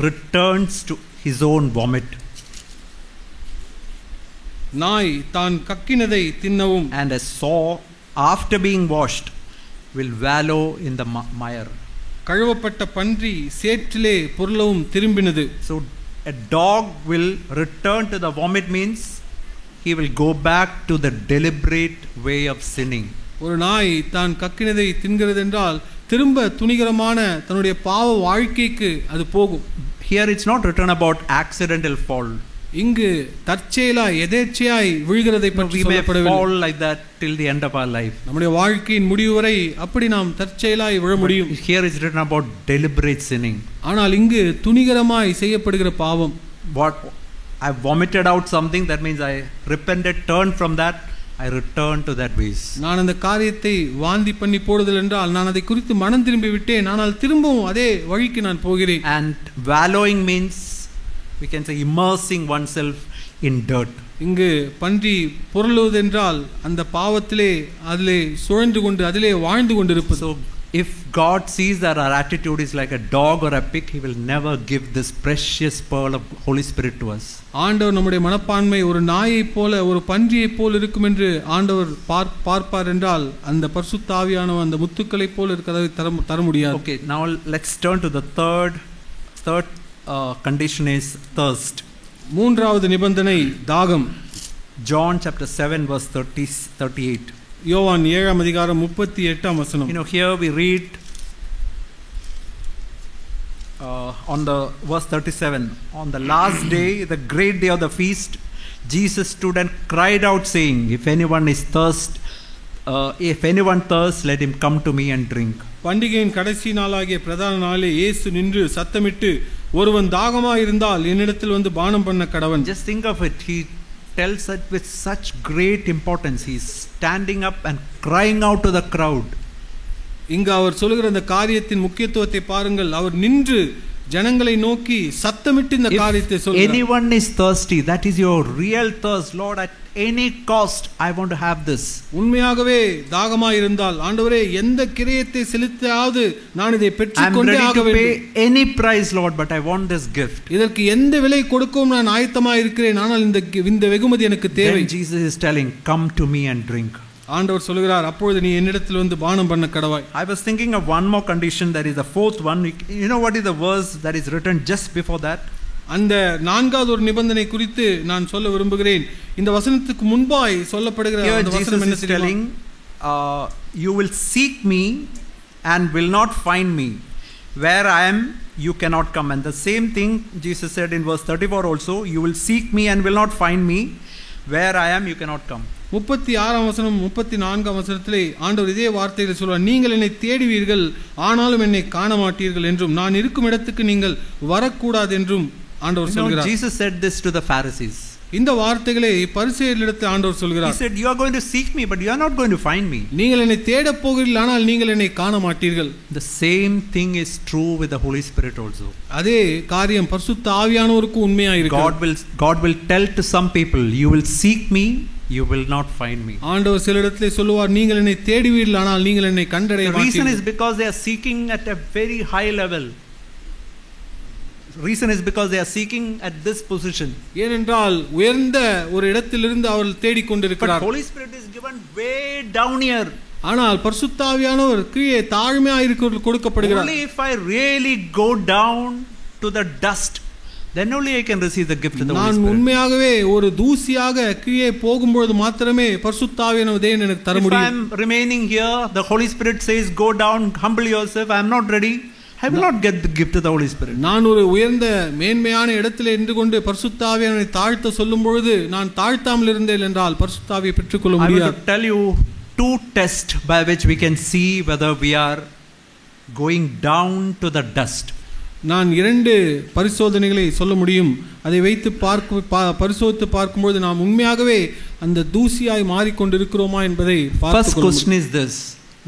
returns to his own vomit. நாய் தான் கக்கினதை தின்னவும், and a sow after being washed will wallow in the mire. கழுவப்பட்ட பன்றி சேற்றிலே பொருளவும் திரும்பினது. So a dog will return to the vomit means he will go back to the deliberate way of sinning. ஒரு நாய் தான் கக்கினதை தின்கிறது என்றால் திரும்ப துணிகரமான தன்னுடைய பாவ வாழ்க்கைக்கு அது போகும். Here it's not written about accidental fall. இங்கு தற்செயலாய் எதேச்சையாய் விழுகிறதை பற்றி சொல்லப்படவில்லை. We may fall like that till the end of our life. நம்முடைய வாழ்க்கையின் முடிவு வரை அப்படி நாம் தற்செயலாய் விழ முடியும். Here is written about deliberate sinning. ஆனால் இங்கு துணிகரமாய் செய்யப்படுகிற பாவம். What I vomited out something, that means I repented, turned from that, I returned to that ways. நான் அந்த காரியத்தை வாந்தி பண்ணி போடுதல் என்றால் நான் அதை குறித்து மனம் திரும்பி விட்டேன், ஆனால் திரும்பவும் அதே வழிக்கு நான் போகிறேன். And wallowing means we can say immersing oneself in dirt. இங்கு பன்றி பொருளுவது என்றால் அந்த பாவத்திலே அதிலே சுழன்று கொண்டு அதிலே வாழ்ந்து கொண்டிருப்பது. So if God sees that our attitude is like a dog or a pig, he will never give this precious pearl of Holy Spirit to us. ஆண்டவர் நம்முடைய மனப்பான்மை ஒரு நாயை போல ஒரு பன்றியை போல இருக்கும் என்று ஆண்டவர் பார்ப்பார் என்றால் அந்த பரிசுத்த ஆவியானவர் அந்த முத்துக்களை போல இருக்கிறதை தர முடியாது. Okay, now let's turn to the third condition is thirst. மூன்றாவது நிபந்தனை தாகம். John chapter 7 verse 38. யோவான் 7 அதிகாரம் 38 வசனம். Here we read on the verse 37, on the last day, the great day of the feast, Jesus stood and cried out saying, if anyone thirsts, let him come to me and drink. பண்டிகையின் கடைசி நாளாகிய பிரதான நாளிலே இயேசு நின்று சத்தமிட்டு, ஒருவன் தாகமாய் இருந்தால் என்னிடத்தில் வந்து பானம் பண்ண கடவன். Just think of it. He tells it with such great importance. He is standing up and crying out to the crowd. இங்கு அவர் சொல்லுகிற அந்த காரியத்தின் முக்கியத்துவத்தை பாருங்கள். அவர் நின்று ஜனங்களை நோக்கி சத்தமிட்டு இந்த காரியத்தை சொல்கிறார். Anyone is thirsty, that is your real thirst, Lord, at any cost I want to have this. உண்மையாகவே தாகமாய் இருந்தால், ஆண்டவரே எந்த கிரயத்தை செலுத்தியாவது நான் இதை பெற்றுக்கொண்டே ஆக வேண்டும். I am ready to pay any price, Lord, but I want this gift. இதற்கு எந்த விலை கொடுக்கவும் நான் ஆயத்தமாய் இருக்கிறேன், ஆனால் இந்த வெகுமதி எனக்கு தேவை. Then Jesus is telling, come to me and drink. ஆண்டவர் சொல்கிறார், அப்பொழுது நீ என்னிடத்தில் வந்து பானம் பண்ண கடவாய். I was thinking of one more condition, that is the fourth one. You know what is the verse that is written just before that? அந்த நான்காவது ஒரு நிபந்தனை குறித்து நான் சொல்ல விரும்புகிறேன். இந்த வசனத்துக்கு முன்பாய் சொல்லப்படுகிற அந்த வசனம் என்ன தெரியுமா? You will seek me and will not find me. Where I am, you cannot come. And the same thing Jesus said in verse 34 also, you will seek me and will not find me. Where I am, you cannot come. 36 வசனம் 34 வசனத்திலே ஆண்டவர் இதே வார்த்தைகளை சொல்வார், நீங்கள் என்னை தேடுவீர்கள் ஆனாலும் என்னை காண மாட்டீர்கள் என்றும், நான் இருக்கும் இடத்துக்கு நீங்கள் வரக்கூடாது என்றும் ஆண்டவர் சொல்கிறார். Jesus said this to the Pharisees. இந்த வார்த்தைகளை பரிசேயர்களிடத்தில் ஆண்டவர் சொல்கிறார். He said, you are going to seek me, but you are not going to find me. நீங்கள் என்னை தேட போகிறீர்கள், ஆனால் நீங்கள் என்னை காண மாட்டீர்கள். The same thing is true with the Holy Spirit also. அதே காரியம் பரிசுத்த ஆவியானவருக்கு உண்மையாக இருக்கிறது. God will tell to some people, you will seek me, you will not find me. ஆண்டவர் சிலரிடத்திலே சொல்லுவார், நீங்கள் என்னை தேடுவீர்கள், ஆனால் நீங்கள் என்னை கண்டடைய மாட்டீர்கள். The reason is because they are seeking at a very high level. reason is because they are seeking at this position. ஏனென்றால் உயர்ந்த ஒரு இடத்திலிருந்து அவர்கள் தேடிக் But கொண்டிருக்கிறார். Holy Spirit is given way down here. ஆனால் பரிசுத்த ஆவியானவர் கீழே தாழ்மையாக இருக்கிறவர்கள் கொடுக்கப்படுகிறார். Only if I really go down to the dust, then only I can receive the gift of the Holy நான் Spirit. உண்மையாகவே ஒரு தூசியாக கீழே போகும்போது மாத்திரமே பரிசுத்த ஆவியானவர் தேவன் எனக்கு தர If I முடியும். am remaining here, the Holy Spirit says, go down, humble yourself, I am not ready. I will not get the gift of the Holy Spirit. நான் ஒரு உயர்ந்த மேன்மையான இடத்திலே நின்று கொண்டு பரிசுத்த ஆவியானவரை தாழ்த்த சொல்லும் பொழுது நான் தாழ்த்தாமல் இருந்தேன் என்றால் பரிசுத்த ஆவியை பெற்றுக்கொள்ள I will முடியாது. tell you two tests by which we can see whether we are going down to the dust. நான் 2 பரிசோதனைகளை சொல்ல முடியும். அதை வைத்து பரிசோதித்து பார்க்கும்போது நாம் உண்மையாகவே அந்த தூசியாய் மாறிக்கொண்டிருக்கிறோமா என்பதை First question is this.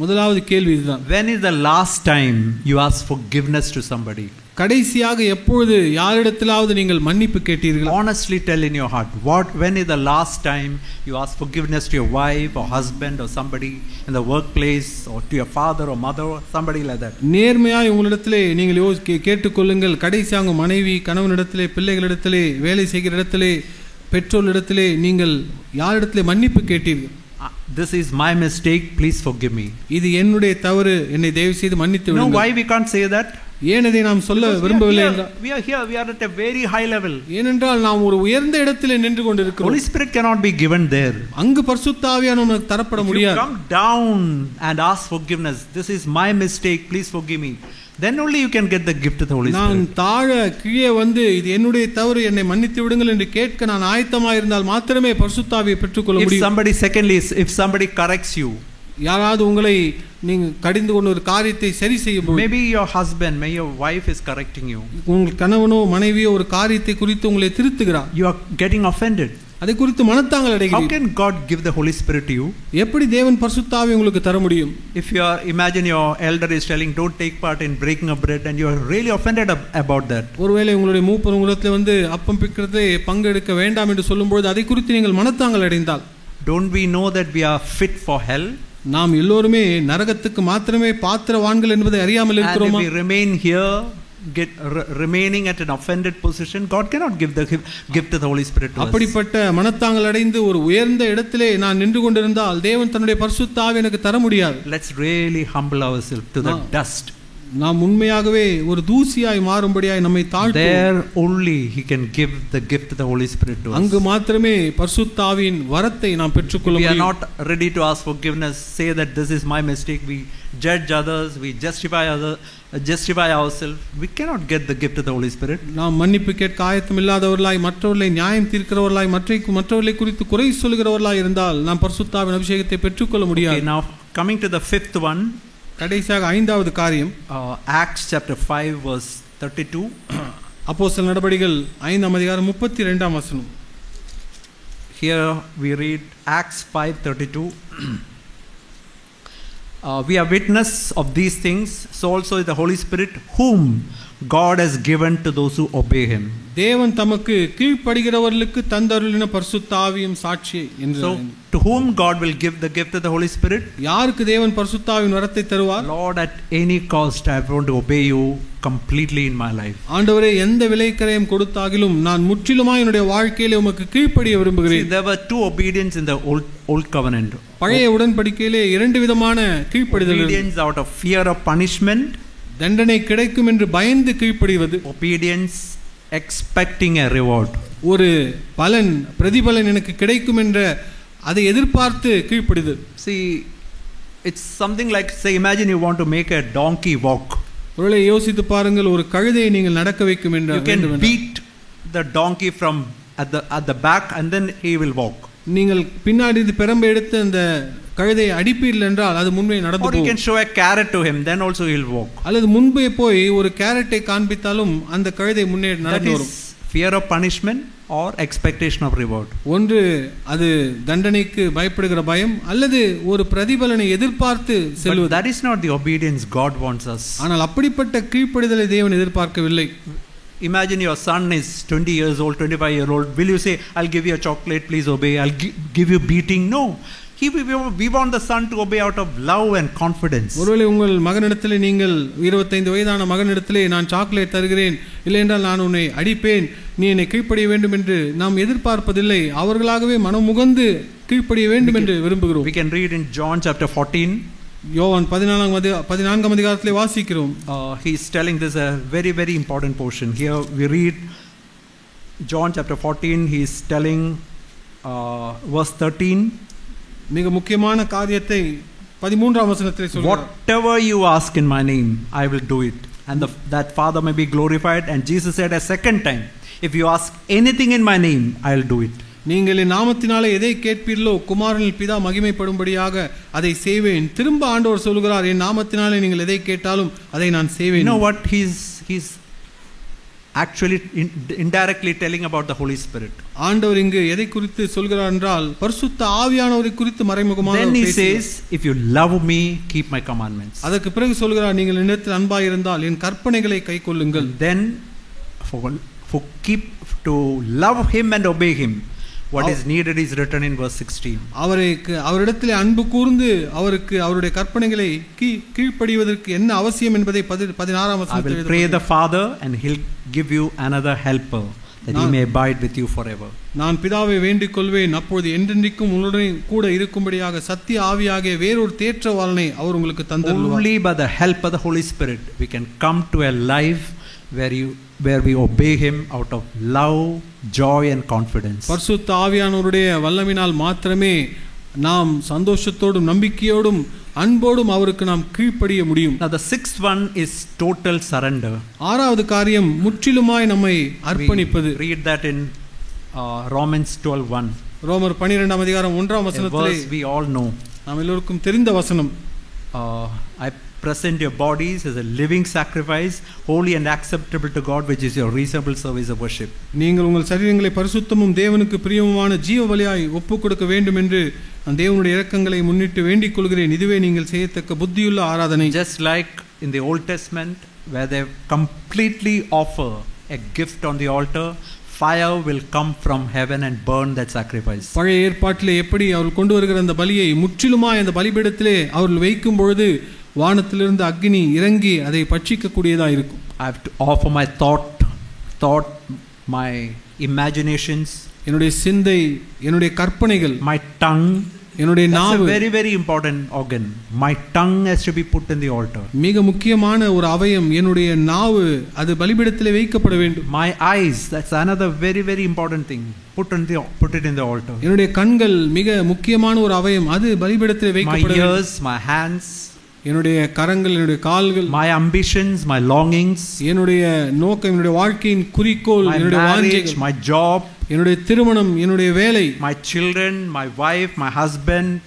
முதலாவது கேள்வி இதுதான். When is the last time you asked forgiveness to somebody? கடைசியாக எப்பொழுது யாரிடத்திலாவது நீங்கள் மன்னிப்பு கேட்டீர்கள்? Honestly tell in your heart, when is the last time you asked forgiveness to your wife or husband or somebody in the workplace or to your father or mother or somebody like that? நேர்மையாய் உங்களிடத்திலே நீங்கள் கேட்டுக்கொள்ளுங்கள். கடைசியாக மனைவி கணவனிடத்திலே, பிள்ளைகளிடத்திலே, வேலை செய்கிற இடத்திலே, பெற்றோரிடத்திலே நீங்கள் யாரிடத்திலே மன்னிப்பு கேட்டீர்கள்? This is my mistake, please forgive me. இது என்னுடைய தவறு, என்னை தயவு செய்து மன்னித்து விடுங்கள். No, why we can't say that? ஏன் அதை நாம் சொல்ல விரும்பவில்லை என்றால் we are here, we are at a very high level. ஏனென்றால் நாம் ஒரு உயர்ந்த இடத்திலே நின்று கொண்டிருக்கிறோம். Holy Spirit cannot be given there. அங்கு பரிசுத்த ஆவியானவர் நமக்கு தரப்பட முடியாது. If you come down and ask forgiveness, this is my mistake, please forgive me, then only you can get the gift of the Holy Spirit. நான் தாழ கீழே வந்து இது என்னுடைய தவறு, என்னை மன்னித்து விடுங்கள் என்று கேட்க நான் ஆயத்தமாக இருந்தால் மாத்திரமே பரிசுத்த ஆவியை பெற்றுக்கொள்ள முடியும். If somebody corrects you, யாராவது உங்களை நீங்க கடிந்து கொண்டு ஒரு காரியத்தை சரி செய்யும்போது, maybe your husband, maybe your wife is correcting you, உங்கள் கணவனோ மனைவியோ ஒரு காரியத்தை குறித்து உங்களை திருத்துகிறார், you are getting offended. அதை குறித்து மனத்தாங்கல் How அடைகிறீர்கள். can God give the Holy Spirit to you? எப்படி தேவன் பரிசுத்த ஆவியை உங்களுக்கு தர முடியும்? If you are, imagine your elder is telling don't take part in breaking of bread and you are really offended about that. ஒருவேளை உங்களுடைய மூப்பர் உங்களிடத்தில் வந்து அப்பம் பிக்கிறதை பங்கெடுக்க வேண்டாம் என்று சொல்லும்போது அதை குறித்து நீங்கள் மனத்தாங்கல் அடைந்தால், don't we know that we are fit for hell? நாம் எல்லோருமே நரகத்துக்கு மாத்திரமே பாத்திரவான்கள் என்பதை அறியாமல் இருக்கிறோமா? And if we remain here remaining at an offended position, God cannot give the gift of the Holy Spirit to us. அப்படிப்பட்ட மனத்தாங்கல் அடைந்து ஒரு உயர்ந்த இடத்திலே நான் நின்று கொண்டிருந்தால் தேவன் தன்னுடைய பரிசுத்த ஆவியை எனக்கு தர முடியாது. Let's really humble ourselves to the dust. நாம் உண்மையாகவே ஒரு தூசியாய் மாறும்படியாய் நம்மை தாழ்த்துவோம். There only he can give the gift of the Holy Spirit to us. அங்கு மாத்திரமே பரிசுத்த ஆவியின் வரத்தை நாம் பெற்றுக்கொள்ள முடியும். We are not ready to ask forgiveness, say that this is my mistake, we judge others, we justify ourselves. We cannot get the gift of the Holy Spirit. நாம் மன்னிப்பு கேட்க ஆயத்தம் இல்லாதவர்களாய், மற்றவர்களை நியாயம் தீர்க்கிறவர்களாய், மற்றவர்களை குறித்து குறை சொல்கிறவர்களாய் இருந்தால் நாம் பரிசுத்த ஆவியின் அபிஷேகத்தை பெற்றுக்கொள்ள முடியாது. Now coming to the fifth one, கடைசியாக 5வது காரியம், Acts chapter 5 verse 32. அப்போஸ்தலர் நடபடிகள் 5ஆம் அதிகாரம் 32ஆம் வசனம். Here we read Acts 5:32. We are witness of these things, so also is the Holy Spirit, whom God has given to those who obey him. தேவன் தமக்கு கீழ்ப்படுகிறவர்களுக்கு தந்தருளின பரிசுத்த ஆவியும் சாட்சி என்று. So to whom God will give the gift of the Holy Spirit? யாருக்கு தேவன் பரிசுத்த ஆவியின் வரத்தை தருவார்? Lord, at any cost I want to obey you completely in my life. ஆண்டவரே, எந்த விலைக்கரையும் கொடுத்தாகிலும் நான் முற்றிலுமாய் என்னுடைய வாழ்க்கையிலே உமக்கு கீழ்ப்படிய விரும்புகிறேன். There were two obedience in the old covenant. பழைய உடன்படிக்கையிலே 2 விதமான கீழ்ப்படிதல். Obedience out of fear of punishment, தண்டனை கிடைக்கும் என்று பயந்து கீழ்ப்படிவது. obedience expecting a reward. ஒரு பலன், பிரதிபலன் எனக்கு கிடைக்கும் என்ற அதை எதிர்பார்த்து கீழ்ப்படிது. See, it's something like, say, imagine you want to make a donkey walk. ஒருவேளை யோசித்து பாருங்கள், ஒரு கழுதையை நீங்கள் நடக்க வைக்கும் என்ற you can beat the donkey from at the back and then he will walk. நீங்கள் பின்னாடி பெரம்பை எடுத்து அந்த கழுதையை அடிப்பீர்கள் என்றால் அது முன்பே நடந்து போகும். Or you can show a carrot to him, then also he will walk. அல்லது முன்பே போய் ஒரு கேரட்டை காண்பித்தாலும் அந்த கழுதை முன்னே நடந்து வரும். Fear of punishment or expectation of reward. ஒன்று அது தண்டனைக்கு பயப்படுகிற பயம், அல்லது ஒரு பிரதிபலனை எதிர்பார்த்து செல்வது. That is not the obedience God wants us. ஆனால் அப்படிப்பட்ட கீழ்ப்படிதலை தேவன் எதிர்பார்க்கவில்லை. Imagine your son is 20 years old, 25 years old. Will you say, I'll give you a chocolate, please obey, I'll give you beating? No. We want the son to obey out of love and confidence. ஒருவேளை உங்கள் மகனிடத்திலே நீங்கள் 25 வயதான மகனிடத்திலே நான் chocolate தருகிறேன் இல்லையென்றால் நான் உன்னை அடிப்பேன், நீ என்னை கீழ்ப்படிய வேண்டும் என்று நாம் எதிர்பார்ப்பதில்லை. அவர்களாகவே மனமுகந்து கீழ்ப்படிய வேண்டும் என்று விரும்புகிறோம். We can read in John chapter 14. யோவான் 14ஆம் அதிகாரத்திலே வாசிக்கிறோம். He is telling this a very very important portion. Here we read John chapter 14. He is telling verse 13. மிக முக்கியமான காரியத்தை 13ஆம் வசனத்திலே சொல்கிறார். Whatever you ask in my name, I will do it, and that Father may be glorified. And Jesus said a second time, if you ask anything in my name, I will do it. நீங்கள் என் நாமத்தினாலே எதை கேட்பீர்களோ குமாரனில் பிதா மகிமைப்படும்படியாக அதை செய்வேன். திரும்ப ஆண்டவர் சொல்கிறார், என் நாமத்தினாலே நீங்கள் எதை கேட்டாலும் அதை நான் செய்வேன். You know what he's actually indirectly telling about the Holy Spirit. ஆண்டவர் இங்கு எதை குறித்து சொல்கிறார் என்றால் பரிசுத்த ஆவியானவரை குறித்து மறைமுகமாக Then he பேசுகிறார். says, if you love me, keep my commandments. அதற்கு பிறகு சொல்கிறார், நீங்கள் என்னிடத்தில் அன்பாய் இருந்தால் என் கற்பனைகளை கைக்கொள்ளுங்கள். Then for keep to love him and obey him, what is needed is written in verse 16. அவரிடத்தில் அன்பு கூர்ந்து அவருக்கு அவருடைய கற்பனைகளை கீழ்ப்படிவதற்கு என்ன அவசியம் என்பதை 16ஆம் வசனத்தில் I will pray the Father and he'll give you another helper that he may abide with you forever. நான் பிதாவை வேண்டிக் கொள்வேன், அப்பொழுது என்றென்றைக்கும் உங்களுடன் கூட இருக்கும்படியாக சத்திய ஆவியாகிய வேறொரு தேற்றவாளனை அவர் உங்களுக்கு தந்தருளுவார். Only by the help of the Holy Spirit we can come to a life where we obey him out of love, joy and confidence. பரிசுத்த ஆவியானவருடைய வல்லமையினால் மாத்திரமே நாம் சந்தோஷத்தோடும் நம்பிக்கையோடும் அன்போடும் அவருக்கு நாம் கீழ்ப்படிய முடியும். Now the sixth one is total surrender. ஆறாவது காரியம் முற்றிலுமாய் நம்மை அர்ப்பணிப்பது. Read that in Romans 12:1. ரோமர் 12ஆம் அதிகாரம் 1ஆம் வசனத்திலே we all know. நாம் எல்லோருக்கும் தெரிந்த வசனம். I present your bodies as a living sacrifice, holy and acceptable to God, which is your reasonable service of worship. நீங்கள் உங்கள் சரீரங்களை பரிசுத்தமும் தேவனுக்கு பிரியமுமான ஜீவ பலியாய் ஒப்புக் கொடுக்க வேண்டும் என்று நான் தேவனுடைய இரக்கங்களை முன்னிட்டு வேண்டிக் கொள்கிறேன். இதுவே நீங்கள் செய்யத்தக்க புத்தியுள்ள ஆராதனை. Just like in the Old Testament where they completely offer a gift on the altar, fire will come from heaven and burn that sacrifice. பழைய ஏற்பாட்டிலே எப்படி அவர்கள் கொண்டு வருகிற அந்த பலியை முற்றிலுமாய் அந்த பலிபீடத்திலே அவர்கள் வைக்கும் பொழுது வானத்திலிருந்து அக்னி இறங்கி அதை பட்சிக்க கூடியதாக இருக்கும். I have to offer my thought, my imaginations, என்னுடைய சிந்தை, என்னுடைய கற்பனைகள், my tongue. என்னுடைய நாவு. That's a very very important organ. My tongue has to be put in the altar. மிக முக்கியமான ஒரு அவயம் என்னுடைய நாவு, அது பலிபீடத்திலே வைக்கப்பட வேண்டும். My eyes, that's another very very important thing. Put it in the altar. என்னுடைய கண்கள் மிக முக்கியமான ஒரு அவயம், அது பலிபீடத்திலே வைக்கப்பட வேண்டும். My ears, my hands, என்னுடைய கரங்கள், என்னுடைய கால்கள், my ambitions, my longings, என்னுடைய நோக்கம், என்னுடைய வாழ்க்கையின் குறிக்கோள், என்னுடைய வாஞ்சைகள், my job, என்னுடைய திருமணம், என்னுடைய வேலை, my children, my wife, my husband,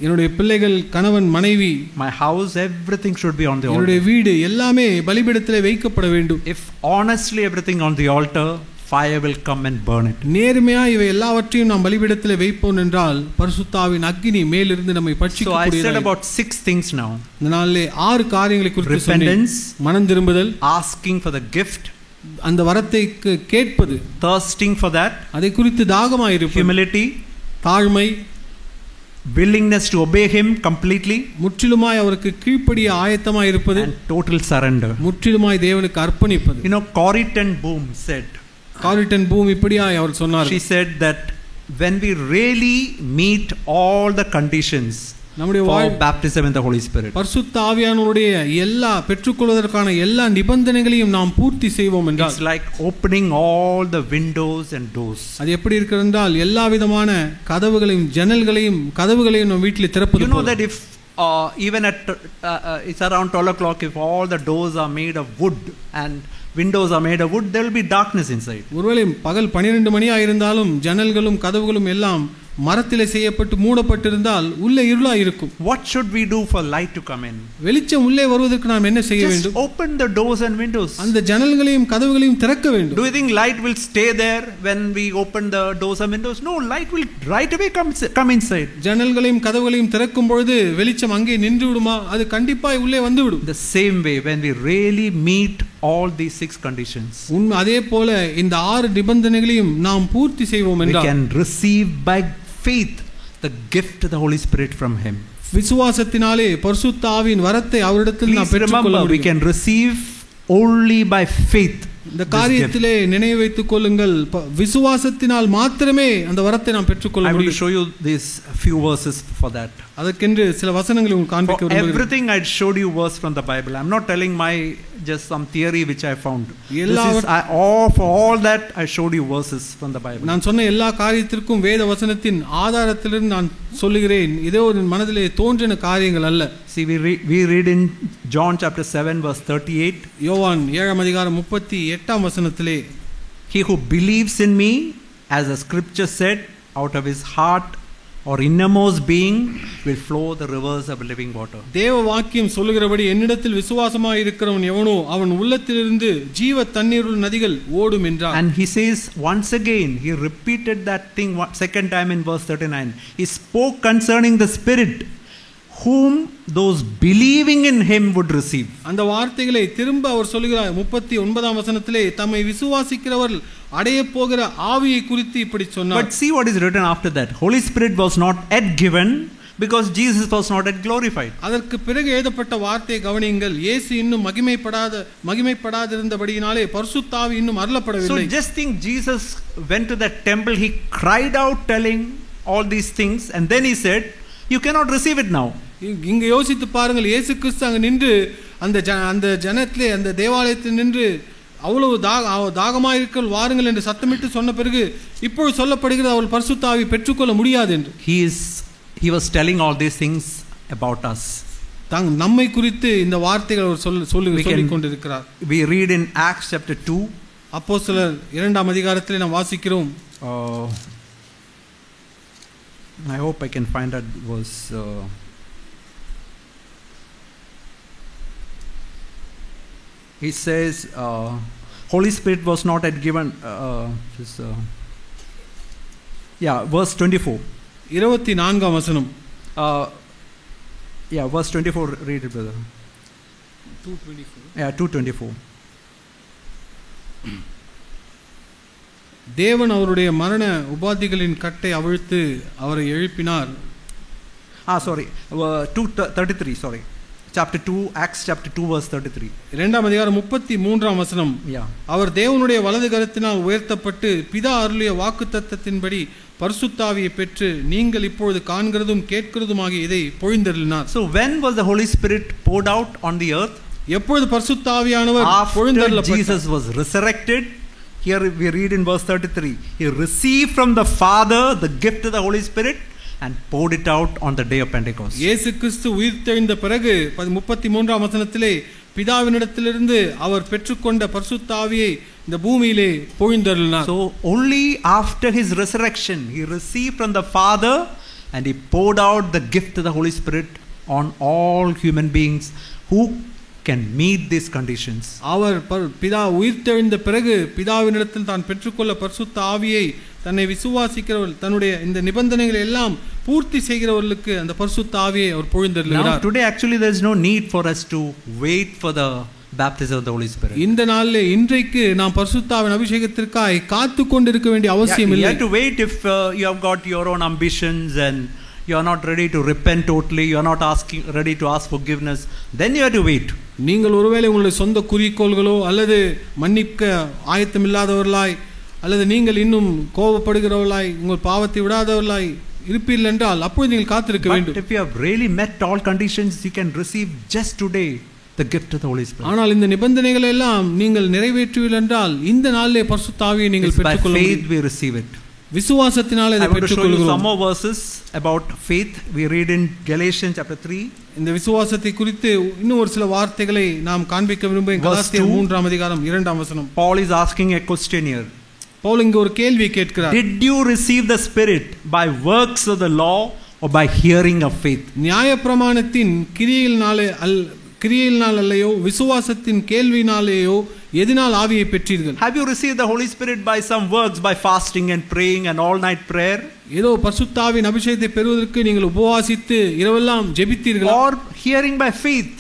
என்னுடைய பிள்ளைகள், கணவன், மனைவி, my house, everything should be on the altar. என்னுடைய வீடு எல்லாமே பலிபீடத்திலே வைக்கப்பட வேண்டும். If honestly everything on the altar, fire will come and burn it. நேர்மையா இவை எல்லாவற்றையும் நாம் பலிபீடத்திலே வைப்போம் என்றால் பரிசுத்த ஆவியின் அக்கினி மேலிருந்து நம்மை பட்சிக்க கூடியது. So I said about 6 things now. இந்த நாளிலே 6 காரியங்களை குறித்து சொன்னேன். Repentance, மனம் திரும்புதல், asking for the gift, அந்த வரத்தை கேட்பது, thirsting for that, அதை குறித்து தாகமாய் இருப்பது, humility, தாழ்மை, willingness to obey him completely, முற்றிலுமாய் அவருக்கு கீழ்ப்படிய ஆயத்தமாய் இருப்பது, and total surrender. முற்றிலுமாய் தேவனுக்கு அர்ப்பணிப்பது. You know, Corrie ten Boom said, Corrie ten Boom இப்படியாய் அவர் சொன்னார். She said that when we really meet all the conditions for baptism in the Holy Spirit, பரிசுத்த ஆவியானவருடைய எல்லா பெற்றுக்கொள்வதற்கான எல்லா நிபந்தனைகளையும் நாம் பூர்த்தி செய்வோம் என்றால், it's like opening all the windows and doors. அது எப்படி இருக்கிறது என்றால் எல்லா விதமான கதவுகளையும் கதவுகளையும் நம் வீட்டில் திறப்பது. You know that if even at it's around 12 o'clock, if all the doors are made of wood and windows are made of wood, there will be darkness inside. ஒருவேளை பகல் 12 மணி ஆயிருந்தாலும் ஜன்னல்களும் கதவுகளும் எல்லாம் மரத்திலே செய்யப்பட்டு மூடப்பட்டிருந்தால் உள்ளே இருளா இருக்கும். What should we do for light to come in? வெளிச்சம் உள்ளே வருவதற்கு நாம் என்ன செய்ய வேண்டும்? Just open the doors and windows. அந்த ஜன்னல்களையும் கதவுகளையும் திறக்க வேண்டும். Do you think light will stay there when we open the doors and windows? No, light will right away come inside. ஜன்னல்களையும் கதவுகளையும் திறக்கும் பொழுது வெளிச்சம் அங்கே நின்று விடுமா? அது கண்டிப்பாய் உள்ளே வந்து விடும். The same way, when we really meet all these 6 conditions, அதே போல இந்த 6 நிபந்தனைகளையும் நாம் பூர்த்தி செய்வோம் என்றால், we can receive by faith the gift of the Holy Spirit from him. விசுவாசத்தினாலே பரிசுத்த ஆவியின் வரத்தை அவரிடத்தில் நாம் பெற்றுக்கொள்ள முடியும். We can receive only by faith. இந்த காரியத்திலே நினைவு வைத்துக் கொள்ளுங்கள், விசுவாசத்தினால் மாத்திரமே அந்த வரத்தை நாம் பெற்றுக்கொள்ள I want to முடியும். show you these few verses for that. அதற்கென்று சில வசனங்களை உங்களுக்கு காண்பிக்க For விரும்புகிறேன். everything I showed you verse from the Bible. I'm not telling my just some theory which I found. For all that I showed you verses from the Bible. நான் சொன்ன எல்லா காரியத்திற்கும் வேத வசனத்தின் ஆதாரத்திலிருந்து நான் சொல்லுகிறேன். இதோ ஒரு மனதிலே தோன்றின காரியங்கள் அல்ல. See, we read in John chapter 7 verse 38. யோவான் 7 அதிகாரம் 38 வசனத்திலே, He who believes in me, as the scripture said, out of his heart or innermost being will flow the rivers of living water. தேவ வாக்கியம் சொல்லுகிறபடி என்னிடத்தில் விசுவாசமாய் இருக்கிறவன் எவனோ அவன் உள்ளத்திலிருந்து ஜீவ தண்ணீருள்ள நதிகள் ஓடும் என்றார். And he says once again, he repeated that thing second time in verse 39. He spoke concerning the Spirit whom those believing in him would receive. அந்த வார்த்தைகளை திரும்ப அவர் சொல்லுகிறார் 39 வசனத்திலே, தம்மை விசுவாசிக்கிறவர்கள் அடைய போகிற ஆவியை குறித்து இப்படி சொன்னார். But see what is written after that. Holy Spirit was not yet given because Jesus was not yet glorified. அதற்கு பிறகு எழுதப்பட்ட வார்த்தையை கவனியுங்கள். இயேசு இன்னும் மகிமைப்படாதிருந்தபடியினாலே பரிசுத்த ஆவி இன்னும் அருளப்படவில்லை. So just think, Jesus went to that temple, he cried out telling all these things, and then he said, you cannot receive it now. இங்க யோசித்து பாருங்கள், இயேசு கிறிஸ்து அங்க நின்று அந்த ஜனத்திலே அந்த தேவாலயத்தில் நின்று அவ்வளவு தாகமாயிருக்கள் வாருங்கள் என்று சத்தமிட்டு சொன்ன பிறகு இப்பொழுது சொல்லப்படுகிறது அவள் பரிசுத்த ஆவி பெற்றுக்கொள்ள முடியாது என்று. He was telling all these things about us. நம்மை குறித்து இந்த வார்த்தைகள் அவர் சொல்லிக் கொண்டிருக்கிறார். We read in Acts chapter 2. அப்போஸ்தலர் 2 அதிகாரத்திலே நாம் வாசிக்கிறோம். I hope I can find that verse. He says, Holy Spirit was not yet given. Verse 24. 24 வசனம். Verse 24. Read it, brother. 2:24. 2:24. தேவன் அவருடைய மரண உபாதிகளின் கட்டை அவிழ்த்து அவரை எழுப்பினார். 2:33. Sorry. Chapter 2, Acts chapter 2 verse 33. 2 அதிகாரம் 33 வசனம். அவர் தேவனுடைய வலது கரத்தினால் உயர்த்தப்பட்டு பிதா அருளிய வாக்குத்தத்தத்தின்படி பரிசுத்த ஆவியை பெற்று நீங்கள் இப்பொழுது காண்கிறதும் கேட்கிறதுமாகிய இதை பொழிந்தருளினார். So when was the Holy Spirit poured out on the earth? எப்பொழுது பரிசுத்த ஆவியானவர் பொழிந்தருளப்பட்டார்? Jesus was resurrected. Here we read in verse 33. He received from the Father the gift of the Holy Spirit and poured it out on the day of Pentecost. இயேசு கிறிஸ்து உயிர்த்தெழுந்த பிறகு 33 வசனத்திலே பிதாவினிடத்திலிருந்து அவர் பெற்றுக்கொண்ட பரிசுத்த ஆவியை இந்த பூமியிலே பொழிந்தருளினார். So only after his resurrection he received from the Father and he poured out the gift of the Holy Spirit on all human beings who can meet these conditions. அவர் பிதா உயிர்த்தெழுந்த பிறகு பிதாவினிடத்தில் தான் பெற்றுக்கொள்ள பரிசுத்த ஆவியை தன்னை விசுவாசிக்கிறவர்கள் தன்னுடைய இந்த நிபந்தனைகளை எல்லாம் பூர்த்தி செய்கிறவர்களுக்கு அந்த பரிசுத்த ஆவியை அவர் பொழிந்தருளினார். Now today actually there is no need for us to wait for the baptism of the Holy Spirit. இந்த நாளிலே இன்றைக்கு நாம் பரிசுத்த ஆவியின் அபிஷேகத்திற்காக காத்து கொண்டிருக்க வேண்டிய அவசியம் இல்லை. You have to wait if you have got your own ambitions and you are not ready to repent totally, you are not ready to ask forgiveness, then you have to wait. நீங்கள் ஒருவேளை உங்களுடைய சொந்த குறிக்கோள்களோ அல்லது மன்னிக்க ஆயத்தம் இல்லாதவர்களாய் அல்லது நீங்கள் இன்னும் கோபப்படுகிறவர்களாய் உங்கள் பாவத்தை விடாதவர்களாய் இருப்பீர்கள் என்றால் அப்பொழுது நீங்கள் காத்திருக்க வேண்டும். But if you have really met all conditions, you can receive just today the gift of the Holy Spirit. ஆனால் இந்த நிபந்தனைகளை எல்லாம் நீங்கள் நிறைவேற்றுவீர்கள் என்றால் இந்த நாளிலே பரிசுத்த ஆவியை நீங்கள் பெற்றுக்கொள்ள முடியும். By faith we receive it. விசுவாசத்தினாலே இதை பெற்றுக்கொள்கிறோம். Some more verses about faith we read in Galatians chapter 3. இந்த விசுவாசத்தை குறித்து இன்னும் ஒரு சில வார்த்தைகளை நாம் காண்பிக்க விரும்புகிறேன். கலாத்தியர் 3 அதிகாரம் 2 வசனம். Paul is asking a question here. Pavul இங்க ஒரு கேள்வி கேட்கிறார். Did you receive the Spirit by works of the law or by hearing of faith? நியாயப்பிரமாணத்தின் கிரியையினால் அல்லையோ விசுவாசத்தின் கேள்வினாலேயோ எதனால் ஆவியை பெற்றீர்கள்? Have you received the Holy Spirit by some works, by fasting and praying and all night prayer? ஏதோ பரிசுத்த ஆவியின் அபிஷேகத்தை பெறுவதற்கு நீங்கள் உபவாசித்து இரவெல்லாம் ஜெபித்தீர்களா? Or hearing by faith?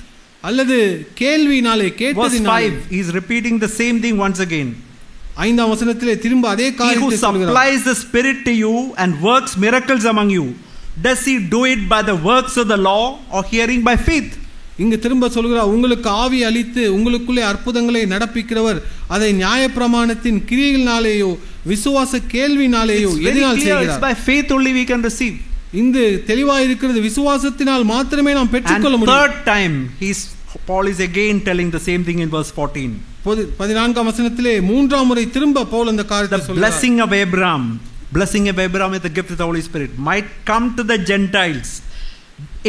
அல்லது கேள்வினாலே கேட்டதினாலே? Verse 5 he is repeating the same thing once again. 5 வசனத்திலே திரும்ப அதே காரியத்தை சொல்கிறார். He who supplies the Spirit to you and works miracles among you, does he do it by the works of the law or hearing by faith? இங்கு திரும்ப சொல்கிறார், உங்களுக்கு ஆவி அளித்து உங்களுக்குள்ளே அற்புதங்களை நடப்பிக்கிறவர் அதை நியாயப்பிரமாணத்தின் கிரியைகளினாலேயோ விசுவாச கேள்வினாலேயோ எதனால் செய்கிறார்? It's by faith only we can receive. இந்த தெளிவாய் இருக்கிறது, விசுவாசத்தினால் மாத்திரமே நாம் பெற்றுக்கொள்ள முடியும். Third time Paul is again telling the same thing in verse 14. 14ஆம் வசனத்திலே மூன்றாம் முறை திரும்ப பவுல் அந்த காரியத்தை சொல்றார். The blessing of Abraham with the gift of the Holy Spirit might come to the Gentiles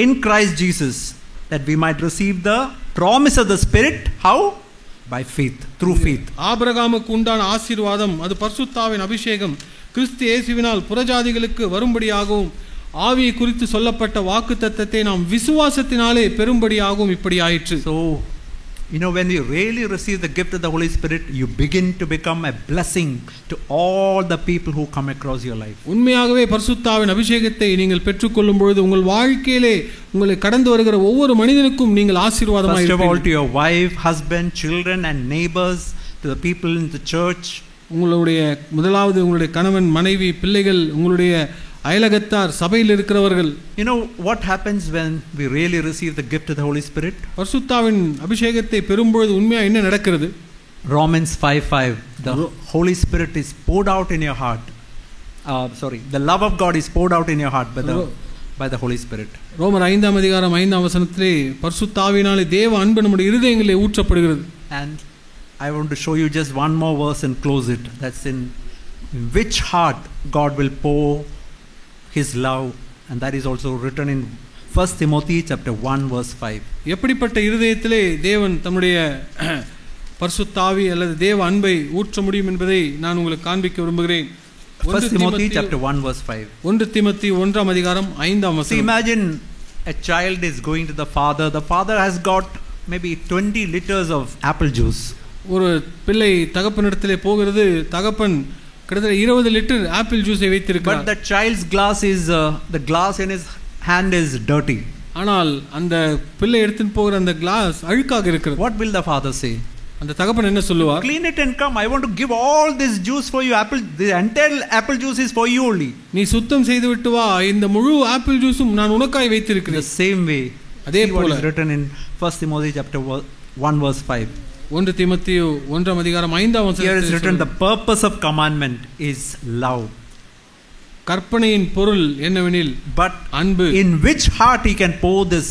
in Christ Jesus, that we might receive the promise of the Spirit. How? By faith, through faith. ஆபிரகாமுக்கு உண்டான ஆசீர்வாதம் அது பரிசுத்தாவின் அபிஷேகம் கிறிஸ்து இயேசுவினால் புறஜாதிகளுக்கு வரும்படியாகவும் ஆவியை குறித்து சொல்லப்பட்ட வாக்குத்தத்தத்தை நாம் விசுவாசத்தினாலே பெரும்படியாகவும் இப்படி ஆயிற்று. So when you really receive the gift of the Holy Spirit, you begin to become a blessing to all the people who come across your life. உண்மையாகவே பரிசுத்தாவின் அபிஷேகத்தை நீங்கள் பெற்றுக்கொள்ளும் பொழுது உங்கள் வாழ்க்கையிலே உங்களை கடந்து வருகிற ஒவ்வொரு மனிதனுக்கும் நீங்கள் ஆசீர்வாதமாய் இருப்பீர்கள். First of all, to your wife, husband, children and neighbors, to the people in the church. முதலாவது உங்களுடைய கணவன், மனைவி, பிள்ளைகள், உங்களுடைய அயலகத்தார், சபையில் இருக்கிறவர்கள். What happens when we really receive the gift of the Holy Spirit? பரிசுத்தாவின் அபிஷேகத்தை பெறும்பொழுது உண்மையா என்ன நடக்கிறது? Romans 5:5, the Holy Spirit is poured out in your heart. The love of God is poured out in your heart by the Holy Spirit. ரோமர் 5ஆம் அதிகாரம் 5ஆம் வசனத்திலே பரிசுத்தாவினாலே தேவ அன்பு நம்முடைய இருதயங்களிலே ஊற்றப்படுகிறது. And I want to show you just one more verse and close it. That's in which heart God will pour His love, and that is also written in 1 Timothy chapter 1 verse 5. எப்படிப்பட்ட இருதயத்திலே தேவன் தம்முடைய பரிசுத்த ஆவி அல்லது தேவ அன்பை ஊற்ற முடியும் என்பதை நான் உங்களுக்கு காண்பிக்க விரும்புகிறேன். 1 Timothy chapter 1 verse 5. 1 Timothy 1ஆம் அதிகாரம் 5ஆம் வசனம். See, imagine a child is going to the father has got maybe 20 liters of apple juice. ஒரு பிள்ளை தகப்பனிடத்திலே போகிறது, தகப்பன் கிட்டத்தட்ட 20 லிட்டர் ஆப்பிள் ஜூஸை வைத்திருக்கிறார். But the child's glass is the glass in his hand is dirty. ஆனால் அந்த பிள்ளை எடுத்துட்டு போகிற அந்த கிளாஸ் அழுக்காக இருக்கிறது. What will the father say? அந்த தகப்பன் என்ன சொல்லுவார்? Clean it and come. I want to give all this juice for you. The entire apple juice is for you only. நீ சுத்தம் செய்து விட்டு வா, இந்த முழு ஆப்பிள் ஜூஸும் நான் உனக்காய் வைத்திருக்கிறேன். The same way. அதே போல what is written in 1 Timothy chapter 1 verse 5. 1 தீமோத்தேயு 1ஆம் அதிகாரம் 5ஆம் வசனத்தில் here is written, the purpose of commandment is love. கற்பனையின் பொருள் என்னவெனில் but அன்பு. In which heart he can pour this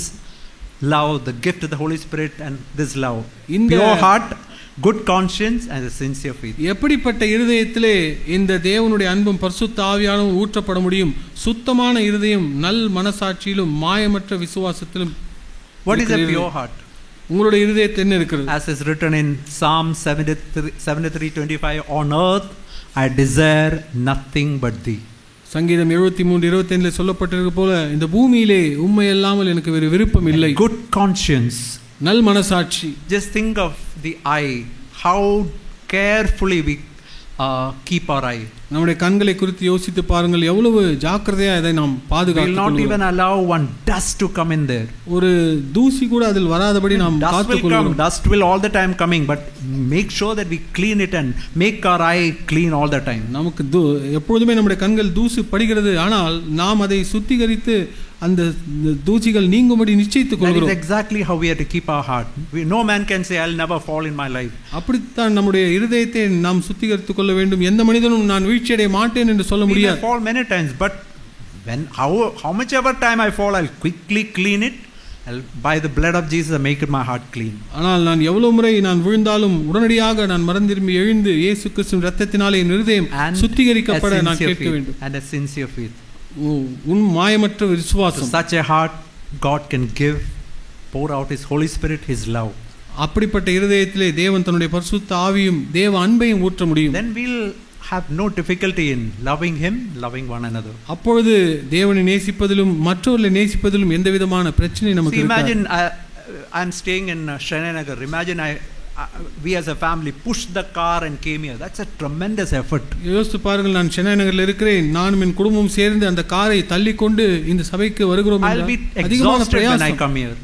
love, the gift of the Holy Spirit and this love? Pure heart, good conscience and a sincere faith. எப்படிப்பட்ட இருதயத்திலே இந்த தேவனுடைய அன்பும் பரிசுத்த ஆவியானவரும் ஊற்றப்பட முடியும்? சுத்தமான இருதயம், நல் மனசாட்சியிலும் மாயமற்ற விசுவாசத்திலும். What is a pure heart? உங்களுடைய இருதயத்தில் என்ன இருக்கிறது? As is written in Psalm 73:25, on earth I desire nothing but thee. சங்கீதம் 73:25 சொல்லப்பட்டிருக்கிறது போல இந்த பூமியிலே உம்மை அல்லாமல் எனக்கு வேறு விருப்பம் இல்லை. Good conscience, நல் மனசாட்சி. just think of the eye, how carefully we keep our eye. நம்முடைய கண்களை குறித்து யோசித்து பாருங்கள், எவ்வளவு ஜாக்கிரதையா இதை நாம் பாதுகாத்துக் கொள்கிறோம். We will not even allow one dust to come in there. ஒரு தூசி கூட அதில் வராதபடி நாம் காத்துக்கொள்கிறோம். Dust will all the time coming, but make sure that we clean it and make our eye clean all the time. நமக்கு எப்பொழுதுமே நம்முடைய கண்கள் தூசு படுகிறது, ஆனால் நாம் அதை சுத்திகரித்து அந்த தூசிகள் நீங்கும்படி நிச்சயித்துக் கொள்கிறோம். That is exactly how we have to keep our heart. No man can say I'll never fall in my life. அப்படித்தான் நம்முடைய இருதயத்தை நாம் சுத்திகரித்துக் கொள்ள வேண்டும். எந்த மனிதனும் நான் வீழ்ச்சியடைய மாட்டேன் என்று சொல்ல முடியாது. We fall many times, but when how much ever time I fall, I'll quickly clean it. By the blood of Jesus I make my heart clean. ஆனால் நான் எவ்வளவு முறை நான் விழுந்தாலும் உடனடியாக நான் மறந்திரும்பி எழுந்து இயேசு கிறிஸ்துவின் இரத்தத்தினாலே என் இருதயம் சுத்திகரிக்கப்பட நான் கேட்க வேண்டும். And a sincere faith. உன் மாயமற்ற விசுவாசம். Such a heart God can give, pour out His Holy Spirit, His love. அப்படிப்பட்ட இருதயத்திலே தேவன் தன்னுடைய பரிசுத்த ஆவியும் தேவ அன்பையும் ஊற்ற முடியும். Then we'll have no difficulty in loving Him, loving one another. அப்பொழுது தேவனை நேசிப்பதிலும் மற்றவர்களை நேசிப்பதிலும் எந்த விதமான பிரச்சனை நமக்கு இருக்காது. Imagine I'm staying in Srinagar. Imagine we as a family pushed the car and came here. That's a tremendous effort. யோசித்து பாருங்கள், நான் சென்னை நகரில் இருக்கிறேன், நானும் என் குடும்பமும் சேர்ந்து அந்த காரை தள்ளி கொண்டு இந்த சபைக்கு வருகிறோம். அதிகமான பிரயாசம்.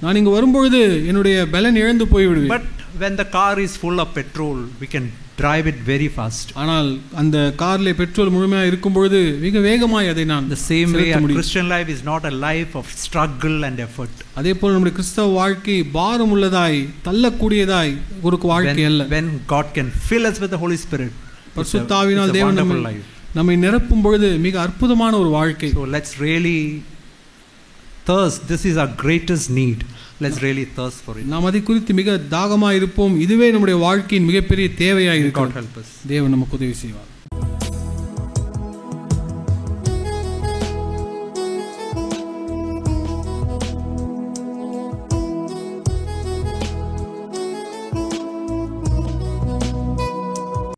நான் இங்கு வரும்பொழுது என்னுடைய பலன் இழந்து போய்விடுவேன். But when the car is full of petrol, we can drive it very fast. ஆனால் அந்த கார்ல பெட்ரோல் முழுமையாக இருக்கும் பொழுது மிக வேகமாய் அதை நான் The same way our Christian life is not a life of struggle and effort. அதேபோல் நம்முடைய கிறிஸ்தவ வாழ்க்கை பாரம் உள்ளதாய் தள்ளக்கூடியதாய் ஒரு வாழ்க்கை அல்ல. When God can fill us with the Holy Spirit, பரிசுத்த ஆவியினால் தேவன் நம்மை நிரப்பும் பொழுது மிக அற்புதமான ஒரு வாழ்க்கை. So let's really thirst. This is our greatest need. Let's really thirst for it. நாம் அதை குறித்து மிக தாகமாக இருப்போம். இதுவே நம்முடைய வாழ்க்கையின் மிகப்பெரிய தேவையாக இருக்கிறது. God help us. தேவன் நமக்கு உதவி செய்வார்.